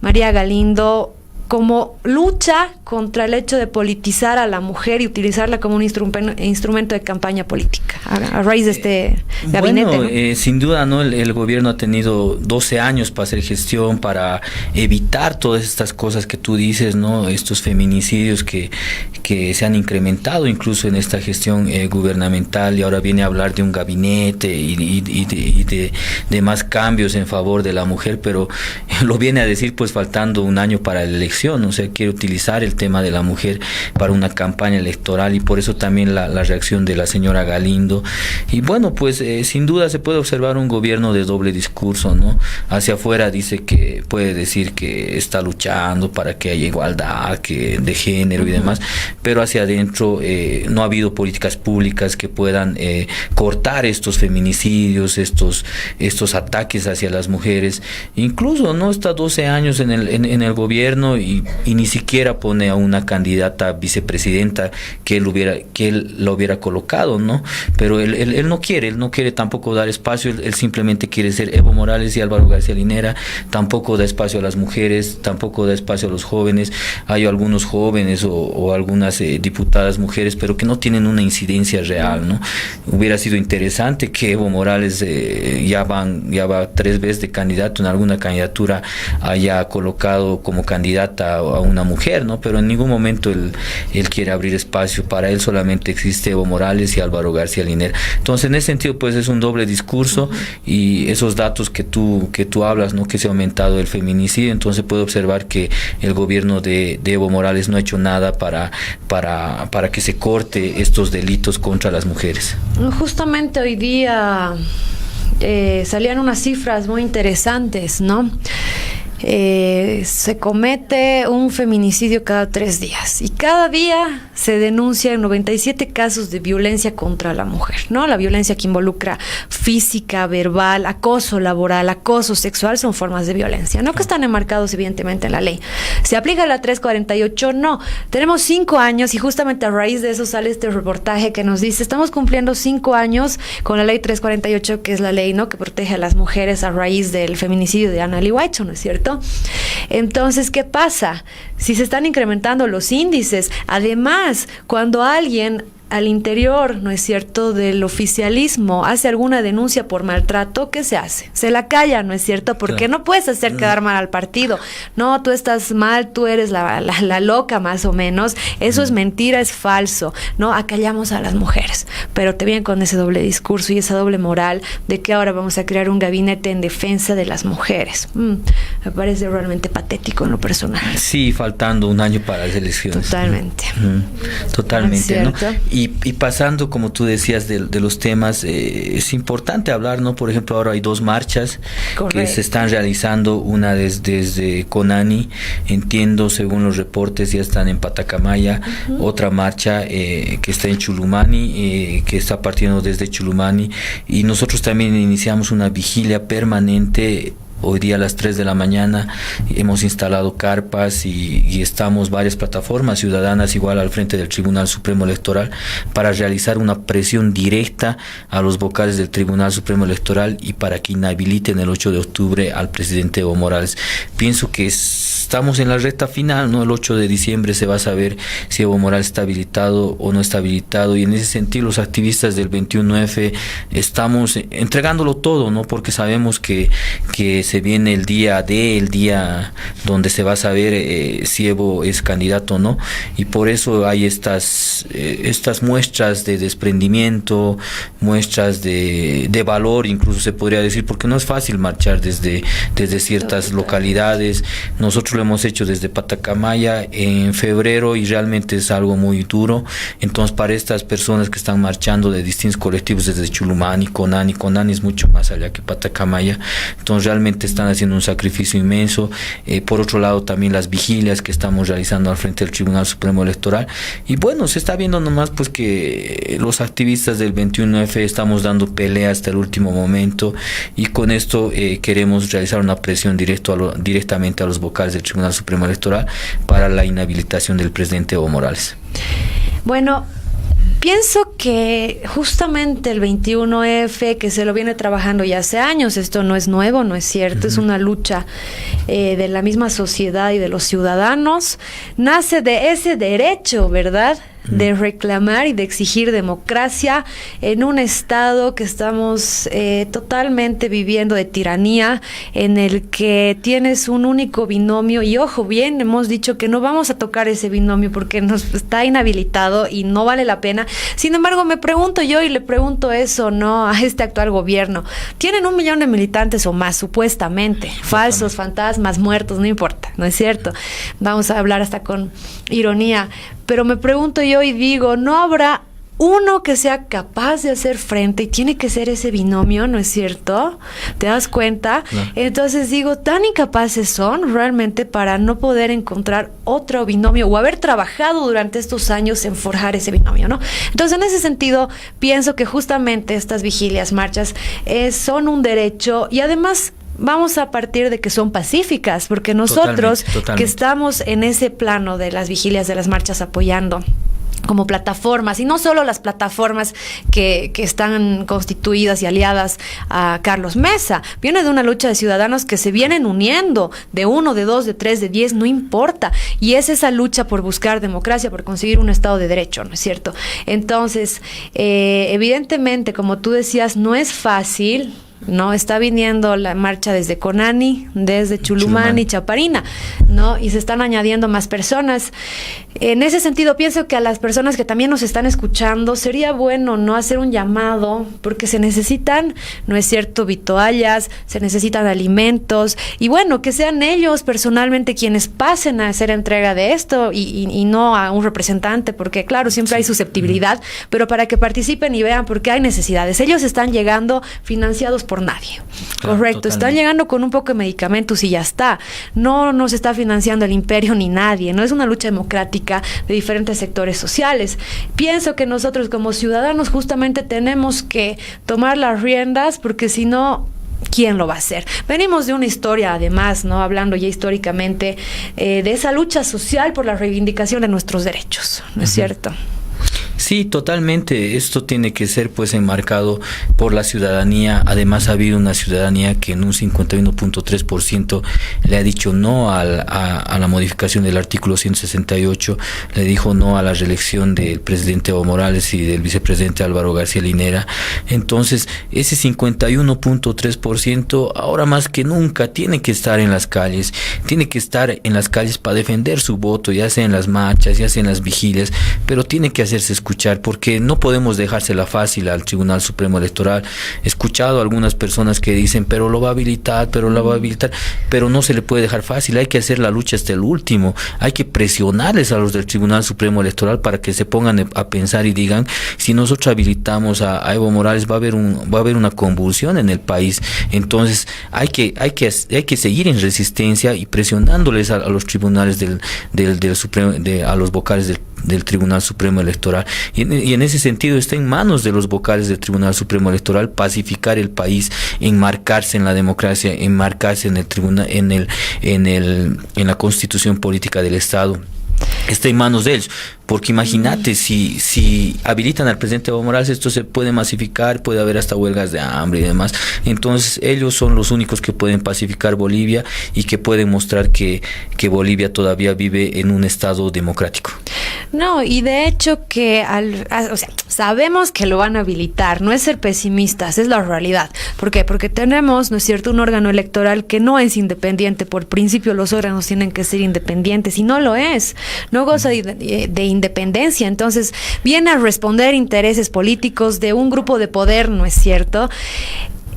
María Galindo, como lucha contra el hecho de politizar a la mujer y utilizarla como un instrumento de campaña política a raíz de este gabinete? Bueno, sin duda, ¿no? El gobierno ha tenido 12 años para hacer gestión, para evitar todas estas cosas que tú dices, ¿no? Estos feminicidios que se han incrementado incluso en esta gestión gubernamental, y ahora viene a hablar de un gabinete y de más cambios en favor de la mujer, pero lo viene a decir pues faltando un año para la elección. O sea, quiere utilizar el tema de la mujer para una campaña electoral, y por eso también la reacción de la señora Galindo. Y bueno, pues sin duda se puede observar un gobierno de doble discurso, ¿no? Hacia afuera dice que puede decir que está luchando para que haya igualdad de género y demás, pero hacia adentro no ha habido políticas públicas que puedan cortar estos feminicidios, estos ataques hacia las mujeres. Incluso no está 12 años en el gobierno y ni siquiera pone a una candidata vicepresidenta que él lo hubiera colocado, ¿no? Pero él no quiere tampoco dar espacio. Él simplemente quiere ser Evo Morales y Álvaro García Linera. Tampoco da espacio a las mujeres, tampoco da espacio a los jóvenes. Hay algunos jóvenes o algunas diputadas mujeres, pero que no tienen una incidencia real, ¿no? Hubiera sido interesante que Evo Morales ya va 3 veces de candidato en alguna candidatura, haya colocado como candidata a una mujer, ¿no? Pero en ningún momento él quiere abrir espacio. Para él solamente existe Evo Morales y Álvaro García Linera. Entonces, en ese sentido, pues es un doble discurso, y esos datos que tú hablas, ¿no? Que se ha aumentado el feminicidio, entonces puede observar que el gobierno de Evo Morales no ha hecho nada para que se corte estos delitos contra las mujeres. Justamente hoy día salían unas cifras muy interesantes, ¿no? Se comete un feminicidio cada 3 días, y cada día se denuncian 97 casos de violencia contra la mujer, ¿no? La violencia que involucra física, verbal, acoso laboral, acoso sexual, son formas de violencia, ¿no? Que están enmarcados evidentemente en la ley. ¿Se aplica la 348? No. Tenemos 5 años, y justamente a raíz de eso sale este reportaje que nos dice: estamos cumpliendo 5 años con la ley 348, que es la ley, ¿no?, que protege a las mujeres a raíz del feminicidio de Annalie Whiteson, ¿no es cierto? Entonces, ¿qué pasa? Si se están incrementando los índices, además, cuando alguien al interior, ¿no es cierto?, del oficialismo hace alguna denuncia por maltrato, ¿qué se hace? Se la calla, ¿no es cierto? Porque no puedes hacer quedar mal al partido. No, tú estás mal, tú eres la loca más o menos. Eso es mentira, es falso, ¿no? Acallamos a las mujeres, pero te vienen con ese doble discurso y esa doble moral de que ahora vamos a crear un gabinete en defensa de las mujeres. Me parece realmente patético en lo personal. Sí, faltando un año para las elecciones. Totalmente. Totalmente, ¿no? Y pasando, como tú decías, de los temas, es importante hablar, ¿no? Por ejemplo, ahora hay 2 marchas que se están realizando, una desde Conani, entiendo, según los reportes, ya están en Patacamaya, otra marcha que está en Chulumani, que está partiendo desde Chulumani, y nosotros también iniciamos una vigilia permanente. Hoy día a las 3 de la mañana hemos instalado carpas y estamos varias plataformas ciudadanas igual al frente del Tribunal Supremo Electoral para realizar una presión directa a los vocales del Tribunal Supremo Electoral y para que inhabiliten el 8 de octubre al presidente Evo Morales. Pienso que estamos en la recta final, ¿no? El 8 de diciembre se va a saber si Evo Morales está habilitado o no está habilitado, y en ese sentido los activistas del 21F estamos entregándolo todo, ¿no? Porque sabemos que se viene el día donde se va a saber si Evo es candidato o no, y por eso hay estas muestras de desprendimiento, muestras de valor, incluso se podría decir, porque no es fácil marchar desde ciertas localidades. Nosotros lo hemos hecho desde Patacamaya en febrero y realmente es algo muy duro. Entonces, para estas personas que están marchando de distintos colectivos desde Chulumani, Conani es mucho más allá que Patacamaya, entonces realmente están haciendo un sacrificio inmenso. Por otro lado, también las vigilias que estamos realizando al frente del Tribunal Supremo Electoral. Y bueno, se está viendo nomás pues que los activistas del 21F estamos dando pelea hasta el último momento, y con esto queremos realizar una presión directamente a los vocales del Tribunal Supremo Electoral para la inhabilitación del presidente Evo Morales. Bueno, pienso que justamente el 21F, que se lo viene trabajando ya hace años, esto no es nuevo, no es cierto, es una lucha de la misma sociedad y de los ciudadanos, nace de ese derecho, ¿verdad?, de reclamar y de exigir democracia en un estado que estamos totalmente viviendo de tiranía, en el que tienes un único binomio, y ojo bien, hemos dicho que no vamos a tocar ese binomio porque nos está inhabilitado y no vale la pena. Sin embargo, me pregunto yo, y le pregunto eso, ¿no?, a este actual gobierno. Tienen 1 millón de militantes o más, supuestamente, falsos, fantasmas, muertos, no importa, ¿no es cierto? Vamos a hablar hasta con ironía. Pero me pregunto yo y digo, ¿no habrá uno que sea capaz de hacer frente? Y tiene que ser ese binomio, ¿no es cierto? ¿Te das cuenta? No. Entonces digo, tan incapaces son realmente para no poder encontrar otro binomio o haber trabajado durante estos años en forjar ese binomio, ¿no? Entonces, en ese sentido, pienso que justamente estas vigilias, marchas, son un derecho, y además vamos a partir de que son pacíficas, porque nosotros totalmente. Que estamos en ese plano de las vigilias, de las marchas, apoyando como plataformas, y no solo las plataformas que están constituidas y aliadas a Carlos Mesa, viene de una lucha de ciudadanos que se vienen uniendo, de 1, de 2, de 3, de 10, no importa, y es esa lucha por buscar democracia, por conseguir un Estado de Derecho, ¿no es cierto? Entonces, evidentemente, como tú decías, no es fácil, ¿no? Está viniendo la marcha desde Conani, desde Chulumani, Chaparina, ¿no? Y se están añadiendo más personas. En ese sentido, pienso que a las personas que también nos están escuchando sería bueno no hacer un llamado, porque se necesitan, ¿no es cierto?, vituallas, se necesitan alimentos, y bueno, que sean ellos personalmente quienes pasen a hacer entrega de esto y no a un representante, porque claro, siempre hay susceptibilidad, pero para que participen y vean por qué hay necesidades. Ellos están llegando financiados por nadie, claro, correcto, totalmente. Están llegando con un poco de medicamentos y ya está. No nos está financiando el imperio ni nadie, no es una lucha democrática de diferentes sectores sociales. Pienso que nosotros como ciudadanos justamente tenemos que tomar las riendas, porque si no, ¿quién lo va a hacer? Venimos de una historia, además, ¿no?, hablando ya históricamente de esa lucha social por la reivindicación de nuestros derechos, ¿no es cierto? Sí, totalmente. Esto tiene que ser pues enmarcado por la ciudadanía. Además, ha habido una ciudadanía que en un 51.3% le ha dicho no a la modificación del artículo 168, le dijo no a la reelección del presidente Evo Morales y del vicepresidente Álvaro García Linera. Entonces, ese 51.3% ahora más que nunca tiene que estar en las calles, para defender su voto, ya sea en las marchas, ya sea en las vigilias, pero tiene que hacerse escuchar, porque no podemos dejársela fácil al Tribunal Supremo Electoral. He escuchado a algunas personas que dicen, pero lo va a habilitar, pero no se le puede dejar fácil, hay que hacer la lucha hasta el último, hay que presionarles a los del Tribunal Supremo Electoral para que se pongan a pensar y digan, si nosotros habilitamos a Evo Morales va a haber una convulsión en el país. Entonces hay que seguir en resistencia y presionándoles a los tribunales del Supremo, a los vocales del Tribunal Supremo Electoral, y en ese sentido está en manos de los vocales del Tribunal Supremo Electoral pacificar el país, enmarcarse en la democracia, enmarcarse en el tribunal, en la Constitución política del Estado. Está en manos de ellos, porque imagínate, si habilitan al presidente Evo Morales, esto se puede masificar, puede haber hasta huelgas de hambre y demás. Entonces ellos son los únicos que pueden pacificar Bolivia y que pueden mostrar que Bolivia todavía vive en un estado democrático. No, y de hecho sabemos que lo van a habilitar, no es ser pesimistas, es la realidad. ¿Por qué? Porque tenemos, ¿no es cierto?, un órgano electoral que no es independiente. Por principio los órganos tienen que ser independientes y no lo es, no goza de independencia. Entonces viene a responder intereses políticos de un grupo de poder, ¿no es cierto?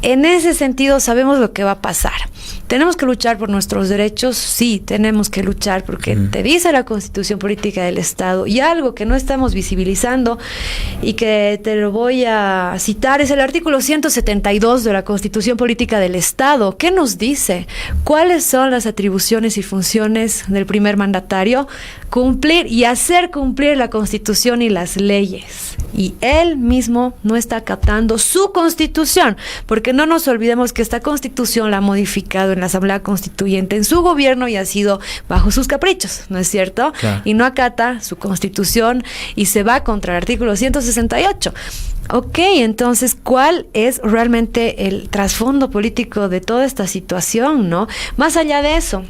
En ese sentido sabemos lo que va a pasar. ¿Tenemos que luchar por nuestros derechos? Sí, tenemos que luchar porque te dice la Constitución Política del Estado. Y algo que no estamos visibilizando y que te lo voy a citar es el artículo 172 de la Constitución Política del Estado. ¿Qué nos dice? ¿Cuáles son las atribuciones y funciones del primer mandatario? Cumplir y hacer cumplir la Constitución y las leyes. Y él mismo no está acatando su Constitución, porque no nos olvidemos que esta Constitución la ha modificado en la Asamblea Constituyente en su gobierno y ha sido bajo sus caprichos, ¿no es cierto? Claro. Y no acata su Constitución y se va contra el artículo 168. Ok, entonces, ¿cuál es realmente el trasfondo político de toda esta situación, no? Más allá de eso,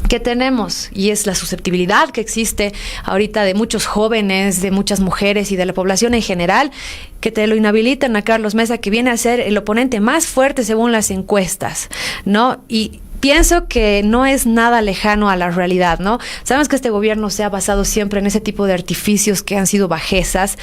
¿qué tenemos? Y es la susceptibilidad que existe ahorita de muchos jóvenes, de muchas mujeres y de la población en general, que te lo inhabilitan a Carlos Mesa, que viene a ser el oponente más fuerte según las encuestas, ¿no? Y pienso que no es nada lejano a la realidad, ¿no? Sabemos que este gobierno se ha basado siempre en ese tipo de artificios que han sido bajezas,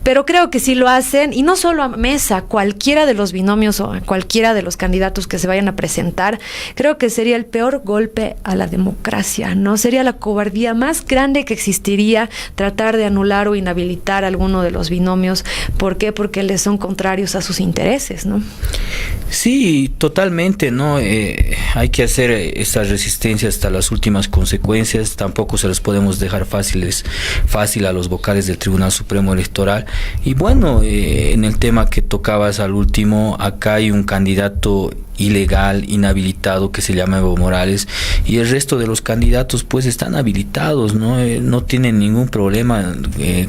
pero creo que sí lo hacen, y no solo a Mesa, cualquiera de los binomios o cualquiera de los candidatos que se vayan a presentar, creo que sería el peor golpe a la democracia, ¿no? Sería la cobardía más grande que existiría tratar de anular o inhabilitar a alguno de los binomios. ¿Por qué? Porque les son contrarios a sus intereses, ¿no? Sí, totalmente, ¿no? Hay que hacer esa resistencia hasta las últimas consecuencias. Tampoco se los podemos dejar fácil a los vocales del Tribunal Supremo Electoral. Y bueno, en el tema que tocabas al último, acá hay un candidato ilegal, inhabilitado, que se llama Evo Morales, y el resto de los candidatos pues están habilitados, no tienen ningún problema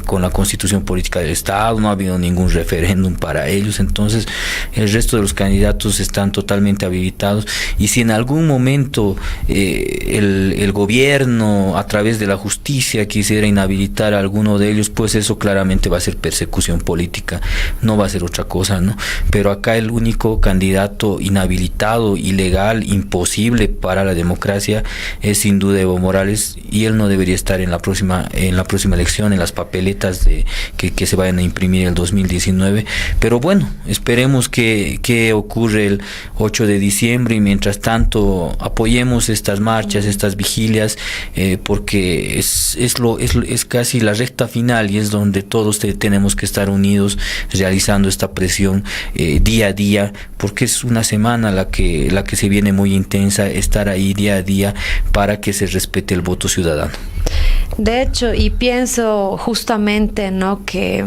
con la Constitución Política del Estado, no ha habido ningún referéndum para ellos. Entonces el resto de los candidatos están totalmente habilitados, y si en algún momento el gobierno a través de la justicia quisiera inhabilitar a alguno de ellos, pues eso claramente va a ser persecución política, no va a ser otra cosa, ¿no? Pero acá el único candidato inhabilitado, ilegal, imposible para la democracia es sin duda Evo Morales, y él no debería estar en la próxima elección, en las papeletas que se vayan a imprimir el 2019. Pero bueno, esperemos que ocurre el 8 de diciembre, y mientras tanto apoyemos estas marchas, estas vigilias, porque es casi la recta final, y es donde todos tenemos que estar unidos realizando esta presión día a día, porque es una semana la que se viene muy intensa, estar ahí día a día para que se respete el voto ciudadano. De hecho, y pienso justamente, ¿no?, que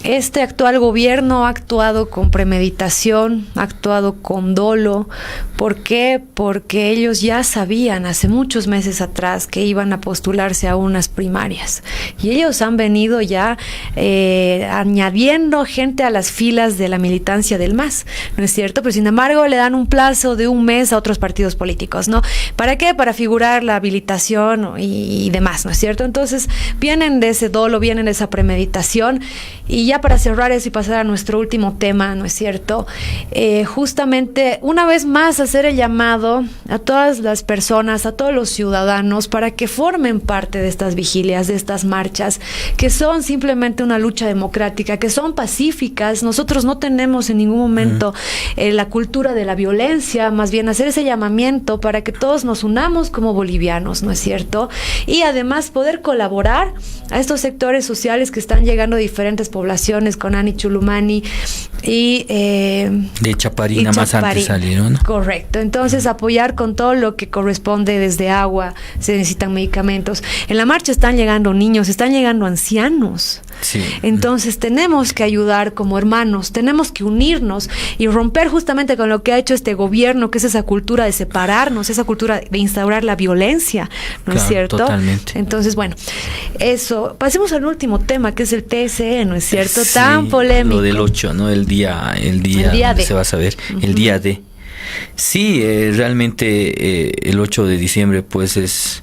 este actual gobierno ha actuado con premeditación, ha actuado con dolo. ¿Por qué? Porque ellos ya sabían hace muchos meses atrás que iban a postularse a unas primarias. Y ellos han venido ya añadiendo gente a las filas de la militancia del MAS, ¿no es cierto? Pero sin embargo le dan un plazo de un mes a otros partidos políticos, ¿no? ¿Para qué? Para figurar la habilitación y demás, ¿no es cierto? Entonces vienen de ese dolo, vienen de esa premeditación. Y ya para cerrar eso y pasar a nuestro último tema, ¿no es cierto? Justamente, una vez más, hacer el llamado a todas las personas, a todos los ciudadanos, para que formen parte de estas vigilias, de estas marchas, que son simplemente una lucha democrática, que son pacíficas. Nosotros no tenemos en ningún momento la cultura de la violencia, más bien hacer ese llamamiento para que todos nos unamos como bolivianos, ¿no es cierto? Y además poder colaborar a estos sectores sociales que están llegando a diferentes poblaciones, Conani, Chulumani y de Chaparina más antes salieron, ¿no? Correcto. Entonces apoyar con todo lo que corresponde, desde agua, se necesitan medicamentos. En la marcha están llegando niños, están llegando ancianos. Sí. Entonces tenemos que ayudar como hermanos, tenemos que unirnos y romper justamente con lo que ha hecho este gobierno, que es esa cultura de separarnos, esa cultura de instaurar la violencia, ¿no es cierto? Totalmente. Entonces, bueno, eso. Pasemos al último tema, que es el TSE, ¿no es cierto? Sí, tan polémico. Lo del 8, ¿no? El día D. se va a saber, el día D. Sí, realmente el 8 de diciembre pues es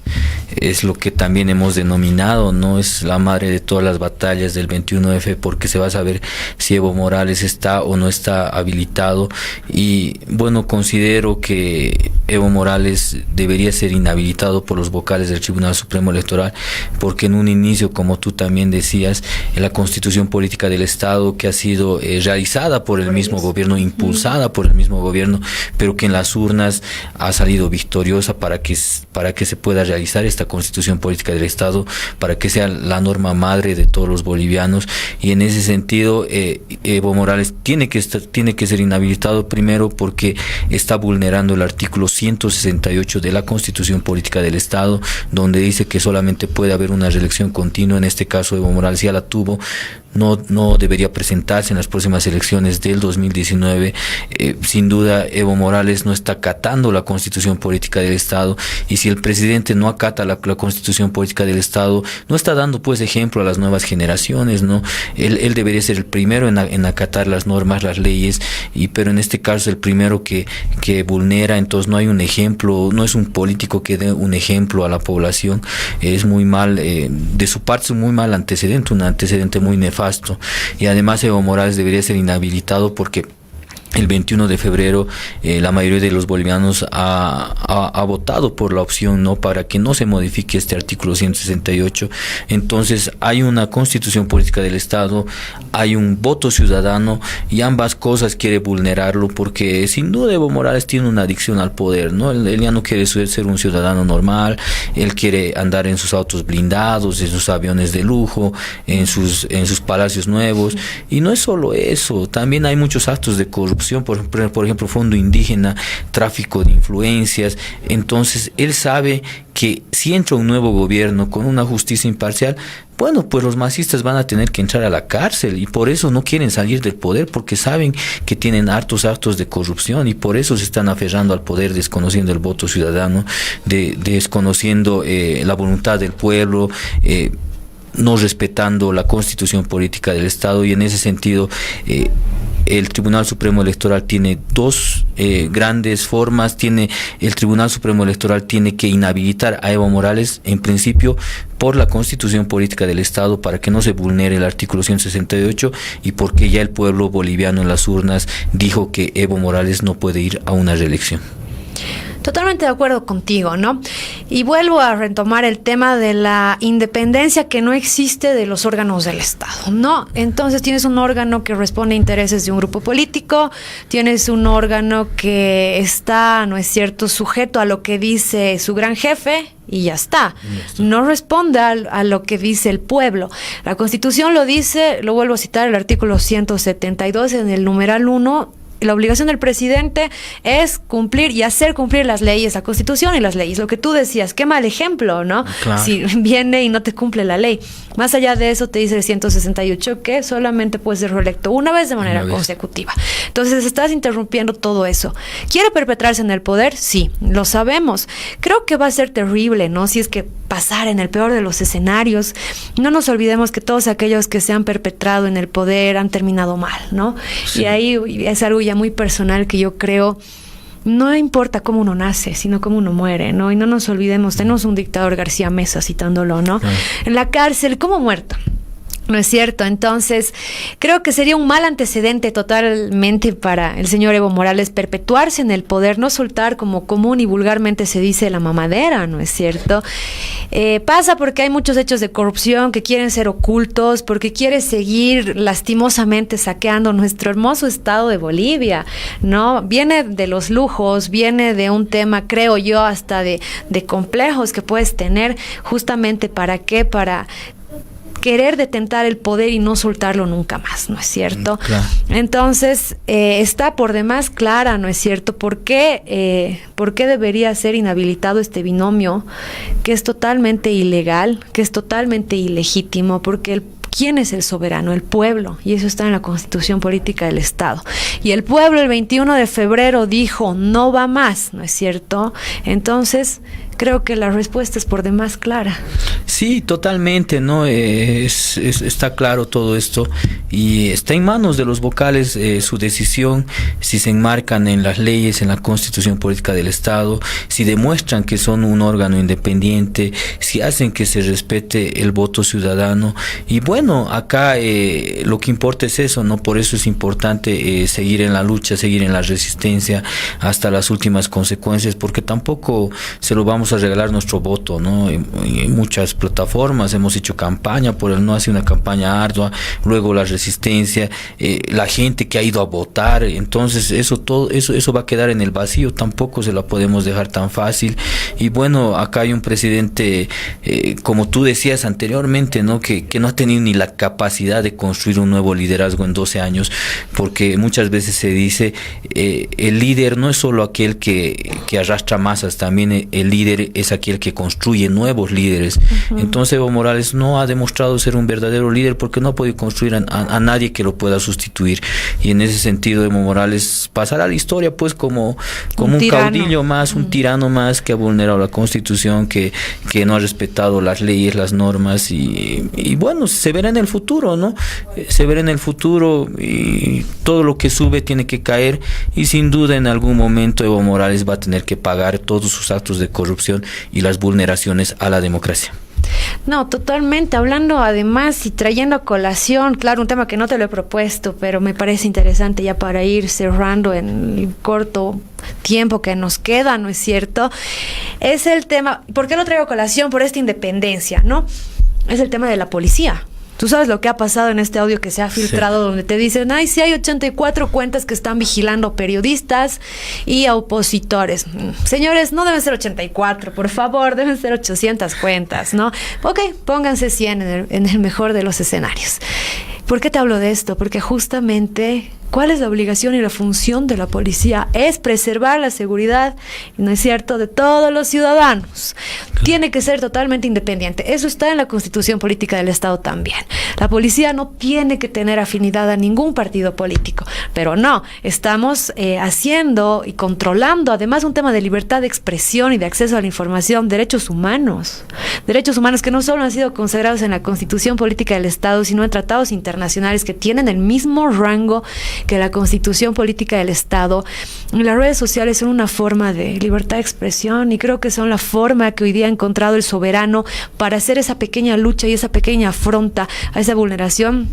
es lo que también hemos denominado, ¿no? Es la madre de todas las batallas del 21F, porque se va a saber si Evo Morales está o no está habilitado. Y bueno, considero que Evo Morales debería ser inhabilitado por los vocales del Tribunal Supremo Electoral, porque en un inicio, como tú también decías, en la Constitución Política del Estado, que ha sido realizada por el mismo gobierno, impulsada por el mismo gobierno, pero que en las urnas ha salido victoriosa para que se pueda realizar esta Constitución Política del Estado, para que sea la norma madre de todos los bolivianos. Y en ese sentido, Evo Morales tiene que ser inhabilitado, primero porque está vulnerando el artículo 168 de la Constitución Política del Estado, donde dice que solamente puede haber una reelección continua. En este caso, Evo Morales ya la tuvo, no debería presentarse en las próximas elecciones del 2019. Sin duda, Evo Morales no está acatando la Constitución Política del Estado, y si el presidente no acata la Constitución Política del Estado, no está dando pues ejemplo a las nuevas generaciones, ¿no? Él debería ser el primero en acatar las normas, las leyes, pero en este caso el primero que vulnera. Entonces no hay un ejemplo, no es un político que dé un ejemplo a la población. Es muy mal, de su parte es un muy mal antecedente, un antecedente muy nefasto. Y además Evo Morales debería ser inhabilitado porque el 21 de febrero la mayoría de los bolivianos ha votado por la opción no para que no se modifique este artículo 168. Entonces hay una Constitución Política del Estado, hay un voto ciudadano, y ambas cosas quiere vulnerarlo, porque sin duda Evo Morales tiene una adicción al poder, ¿no? Él ya no quiere ser un ciudadano normal, él quiere andar en sus autos blindados, en sus aviones de lujo, en sus palacios nuevos. Y no es solo eso, también hay muchos actos de corrupción, por ejemplo, fondo indígena, tráfico de influencias. Entonces él sabe que si entra un nuevo gobierno con una justicia imparcial, bueno, pues los masistas van a tener que entrar a la cárcel, y por eso no quieren salir del poder, porque saben que tienen hartos actos de corrupción, y por eso se están aferrando al poder, desconociendo el voto ciudadano, desconociendo la voluntad del pueblo, no respetando la Constitución Política del Estado. Y en ese sentido, el Tribunal Supremo Electoral tiene dos grandes formas. El Tribunal Supremo Electoral tiene que inhabilitar a Evo Morales, en principio, por la Constitución Política del Estado, para que no se vulnere el artículo 168, y porque ya el pueblo boliviano en las urnas dijo que Evo Morales no puede ir a una reelección. Totalmente de acuerdo contigo, ¿no? Y vuelvo a retomar el tema de la independencia que no existe de los órganos del Estado, ¿no? Entonces tienes un órgano que responde a intereses de un grupo político, tienes un órgano que está, ¿no es cierto?, sujeto a lo que dice su gran jefe, y ya está. No responde a lo que dice el pueblo. La Constitución lo dice, lo vuelvo a citar, el artículo 172 en el numeral 1. La obligación del presidente es cumplir y hacer cumplir las leyes, la Constitución y las leyes. Lo que tú decías, qué mal ejemplo, ¿no? Claro. Si viene y no te cumple la ley. Más allá de eso, te dice el 168 que solamente puedes ser reelecto una vez de manera consecutiva. Entonces, estás interrumpiendo todo eso. ¿Quiere perpetrarse en el poder? Sí, lo sabemos. Creo que va a ser terrible, ¿no? Si es que pasara en el peor de los escenarios. No nos olvidemos que todos aquellos que se han perpetrado en el poder han terminado mal, ¿no? Sí. Y ahí es algo ya muy personal que yo creo, no importa cómo uno nace, sino cómo uno muere, ¿no? Y no nos olvidemos, tenemos un dictador, García Meza, citándolo, ¿no? En la cárcel, como muerto. ¿No es cierto? Entonces, creo que sería un mal antecedente totalmente para el señor Evo Morales perpetuarse en el poder, no soltar, como común y vulgarmente se dice, la mamadera, ¿no es cierto? Pasa porque hay muchos hechos de corrupción que quieren ser ocultos, porque quiere seguir lastimosamente saqueando nuestro hermoso estado de Bolivia, ¿no? Viene de los lujos, viene de un tema, creo yo, hasta de complejos que puedes tener, justamente ¿para qué? Para querer detentar el poder y no soltarlo nunca más, ¿no es cierto? Claro. Entonces, está por demás clara, ¿no es cierto? ¿Por qué debería ser inhabilitado este binomio que es totalmente ilegal, que es totalmente ilegítimo? Porque ¿quién es el soberano? El pueblo, y eso está en la Constitución Política del Estado. Y el pueblo el 21 de febrero dijo, no va más, ¿no es cierto? Entonces, creo que la respuesta es por demás clara. Sí, totalmente, ¿no? Está claro todo esto y está en manos de los vocales su decisión, si se enmarcan en las leyes, en la Constitución Política del Estado, si demuestran que son un órgano independiente, si hacen que se respete el voto ciudadano. Y bueno, acá lo que importa es eso, ¿no? Por eso es importante seguir en la lucha, seguir en la resistencia hasta las últimas consecuencias, porque tampoco se lo vamos a regalar nuestro voto, ¿no? En muchas plataformas hemos hecho campaña por el no, hace una campaña ardua, luego la resistencia, la gente que ha ido a votar, entonces eso va a quedar en el vacío, tampoco se la podemos dejar tan fácil. Y bueno, acá hay un presidente, como tú decías anteriormente, ¿no? Que no ha tenido ni la capacidad de construir un nuevo liderazgo en 12 años, porque muchas veces se dice, el líder no es solo aquel que arrastra masas, también el líder es aquel que construye nuevos líderes. Entonces Evo Morales no ha demostrado ser un verdadero líder porque no ha podido construir a nadie que lo pueda sustituir, y en ese sentido Evo Morales pasará a la historia pues como un caudillo más, un tirano más que ha vulnerado la Constitución, que no ha respetado las leyes, las normas, y bueno, se verá en el futuro, ¿no? Se verá en el futuro, y todo lo que sube tiene que caer, y sin duda en algún momento Evo Morales va a tener que pagar todos sus actos de corrupción y las vulneraciones a la democracia. No, totalmente. Hablando además y trayendo a colación, claro, un tema que no te lo he propuesto, pero me parece interesante ya para ir cerrando en el corto tiempo que nos queda, ¿no es cierto? Es el tema, ¿por qué lo traigo a colación? Por esta independencia, ¿no? Es el tema de la policía. Tú sabes lo que ha pasado en este audio que se ha filtrado, sí, donde te dicen, ay, sí hay 84 cuentas que están vigilando periodistas y a opositores. Señores, no deben ser 84, por favor, deben ser 800 cuentas, ¿no? Ok, pónganse 100 en el mejor de los escenarios. ¿Por qué te hablo de esto? Porque justamente, ¿cuál es la obligación y la función de la policía? Es preservar la seguridad, ¿no es cierto?, de todos los ciudadanos. Claro. Tiene que ser totalmente independiente. Eso está en la Constitución Política del Estado también. La policía no tiene que tener afinidad a ningún partido político, pero no, estamos haciendo y controlando, además, un tema de libertad de expresión y de acceso a la información, derechos humanos que no solo han sido consagrados en la Constitución Política del Estado, sino en tratados internacionales que tienen el mismo rango que la Constitución Política del Estado. Y las redes sociales son una forma de libertad de expresión, y creo que son la forma que hoy día ha encontrado el soberano para hacer esa pequeña lucha y esa pequeña afronta a esa vulneración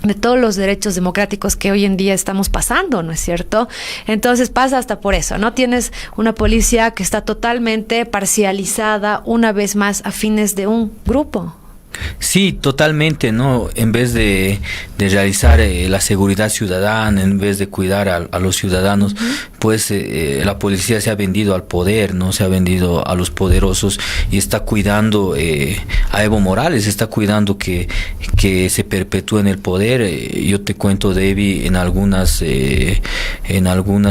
de todos los derechos democráticos que hoy en día estamos pasando, ¿no es cierto? Entonces pasa hasta por eso, ¿no? Tienes una policía que está totalmente parcializada, una vez más, a fines de un grupo. Sí, totalmente, ¿no? En vez de realizar la seguridad ciudadana, en vez de cuidar a los ciudadanos, pues la policía se ha vendido al poder, ¿no? Se ha vendido a los poderosos y está cuidando a Evo Morales, está cuidando que se perpetúe en el poder. Yo te cuento, Debbie, en algunas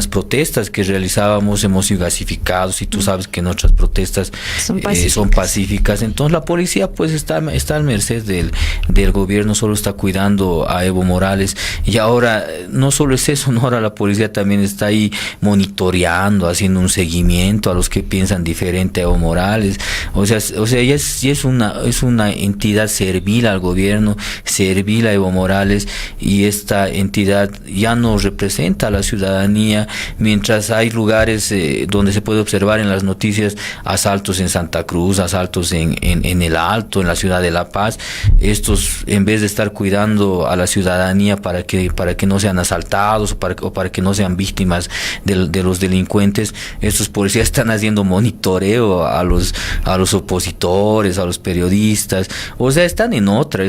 protestas que realizábamos hemos sido gasificados, y tú sabes que nuestras protestas son pacíficas. Entonces la policía pues está al merced del gobierno, solo está cuidando a Evo Morales. Y ahora no solo es eso, ¿no? Ahora la policía también está ahí monitoreando, haciendo un seguimiento a los que piensan diferente a Evo Morales. O sea ya es una entidad servil al gobierno, servil a Evo Morales, y esta entidad ya no representa a la ciudadanía, mientras hay lugares donde se puede observar en las noticias asaltos en Santa Cruz, asaltos en el Alto, en la ciudad de La Paz. Estos, en vez de estar cuidando a la ciudadanía para que no sean asaltados o para que no sean víctimas de los delincuentes, estos policías están haciendo monitoreo a los opositores, a los periodistas. O sea, están en otra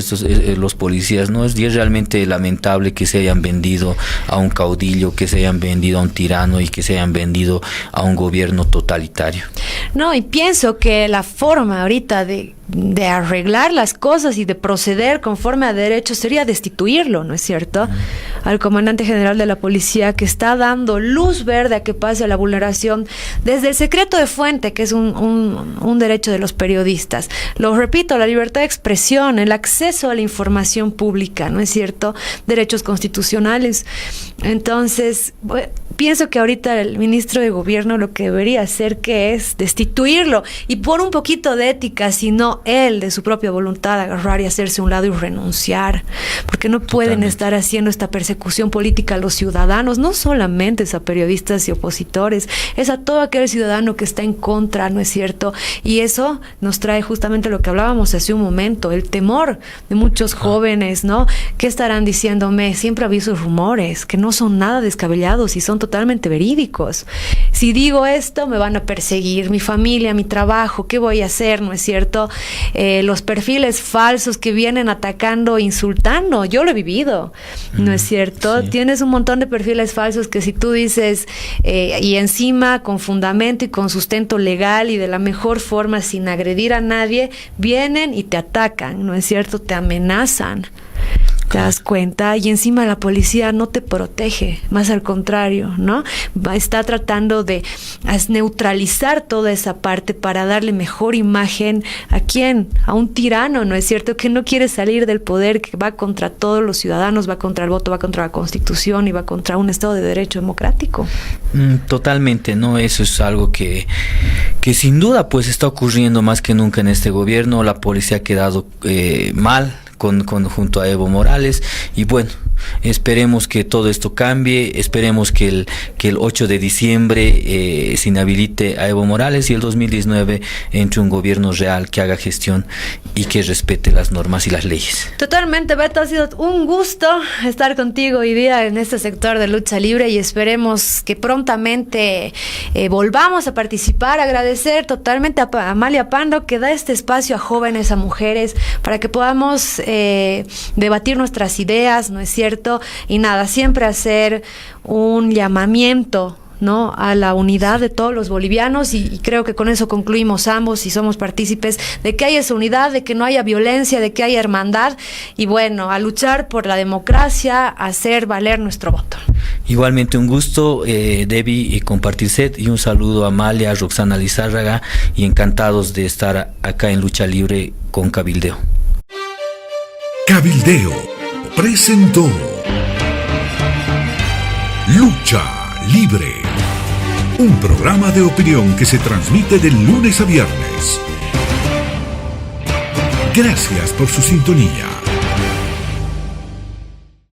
los policías, ¿no? Y es realmente lamentable que se hayan vendido a un caudillo, que se hayan vendido a un tirano y que se hayan vendido a un gobierno totalitario. No, y pienso que la forma ahorita de arreglar las cosas y de proceder conforme a derecho sería destituirlo, ¿no es cierto? Al comandante general de la policía, que está dando luz verde a que pase la vulneración desde el secreto de fuente, que es un derecho de los periodistas. Lo repito, la libertad de expresión, el acceso a la información pública, ¿no es cierto? Derechos constitucionales. Entonces, pienso que ahorita el ministro de gobierno lo que debería hacer que es destituirlo, y por un poquito de ética, si no ¿no? Él, de su propia voluntad, agarrar y hacerse a un lado y renunciar, porque no pueden estar haciendo esta persecución política a los ciudadanos, no solamente es a periodistas y opositores, es a todo aquel ciudadano que está en contra, ¿no es cierto? Y eso nos trae justamente lo que hablábamos hace un momento, el temor de muchos jóvenes, ¿no? ¿Qué estarán diciéndome? Siempre aviso rumores que no son nada descabellados y son totalmente verídicos. Si digo esto, me van a perseguir, mi familia, mi trabajo, ¿qué voy a hacer? ¿No es cierto? Los perfiles falsos que vienen atacando, insultando, yo lo he vivido, ¿no es cierto? Sí. Tienes un montón de perfiles falsos que si tú dices, y encima con fundamento y con sustento legal y de la mejor forma, sin agredir a nadie, vienen y te atacan, ¿no es cierto? Te amenazan. ¿Te das cuenta? Y encima la policía no te protege, más al contrario, ¿no? Está tratando de neutralizar toda esa parte para darle mejor imagen ¿a quién? A un tirano, ¿no es cierto? Que no quiere salir del poder, que va contra todos los ciudadanos, va contra el voto, va contra la Constitución y va contra un Estado de Derecho democrático. Totalmente, ¿no? Eso es algo que sin duda pues está ocurriendo más que nunca en este gobierno. La policía ha quedado mal junto a Evo Morales y bueno, esperemos que todo esto cambie, esperemos que el 8 de diciembre se inhabilite a Evo Morales y el 2019 entre un gobierno real que haga gestión y que respete las normas y las leyes. Totalmente, Beto, ha sido un gusto estar contigo hoy día en este sector de Lucha Libre y esperemos que prontamente volvamos a participar. Agradecer totalmente a Amalia Pando que da este espacio a jóvenes, a mujeres, para que podamos debatir nuestras ideas, ¿no es cierto? Y nada, siempre hacer un llamamiento, ¿no?, a la unidad de todos los bolivianos y creo que con eso concluimos ambos y somos partícipes de que haya esa unidad, de que no haya violencia, de que haya hermandad y bueno, a luchar por la democracia, a hacer valer nuestro voto. Igualmente un gusto, Debbie, y compartir set y un saludo a Amalia, a Roxana Lizárraga y encantados de estar acá en Lucha Libre con Cabildeo. Cabildeo presentó Lucha Libre, un programa de opinión que se transmite de lunes a viernes. Gracias por su sintonía.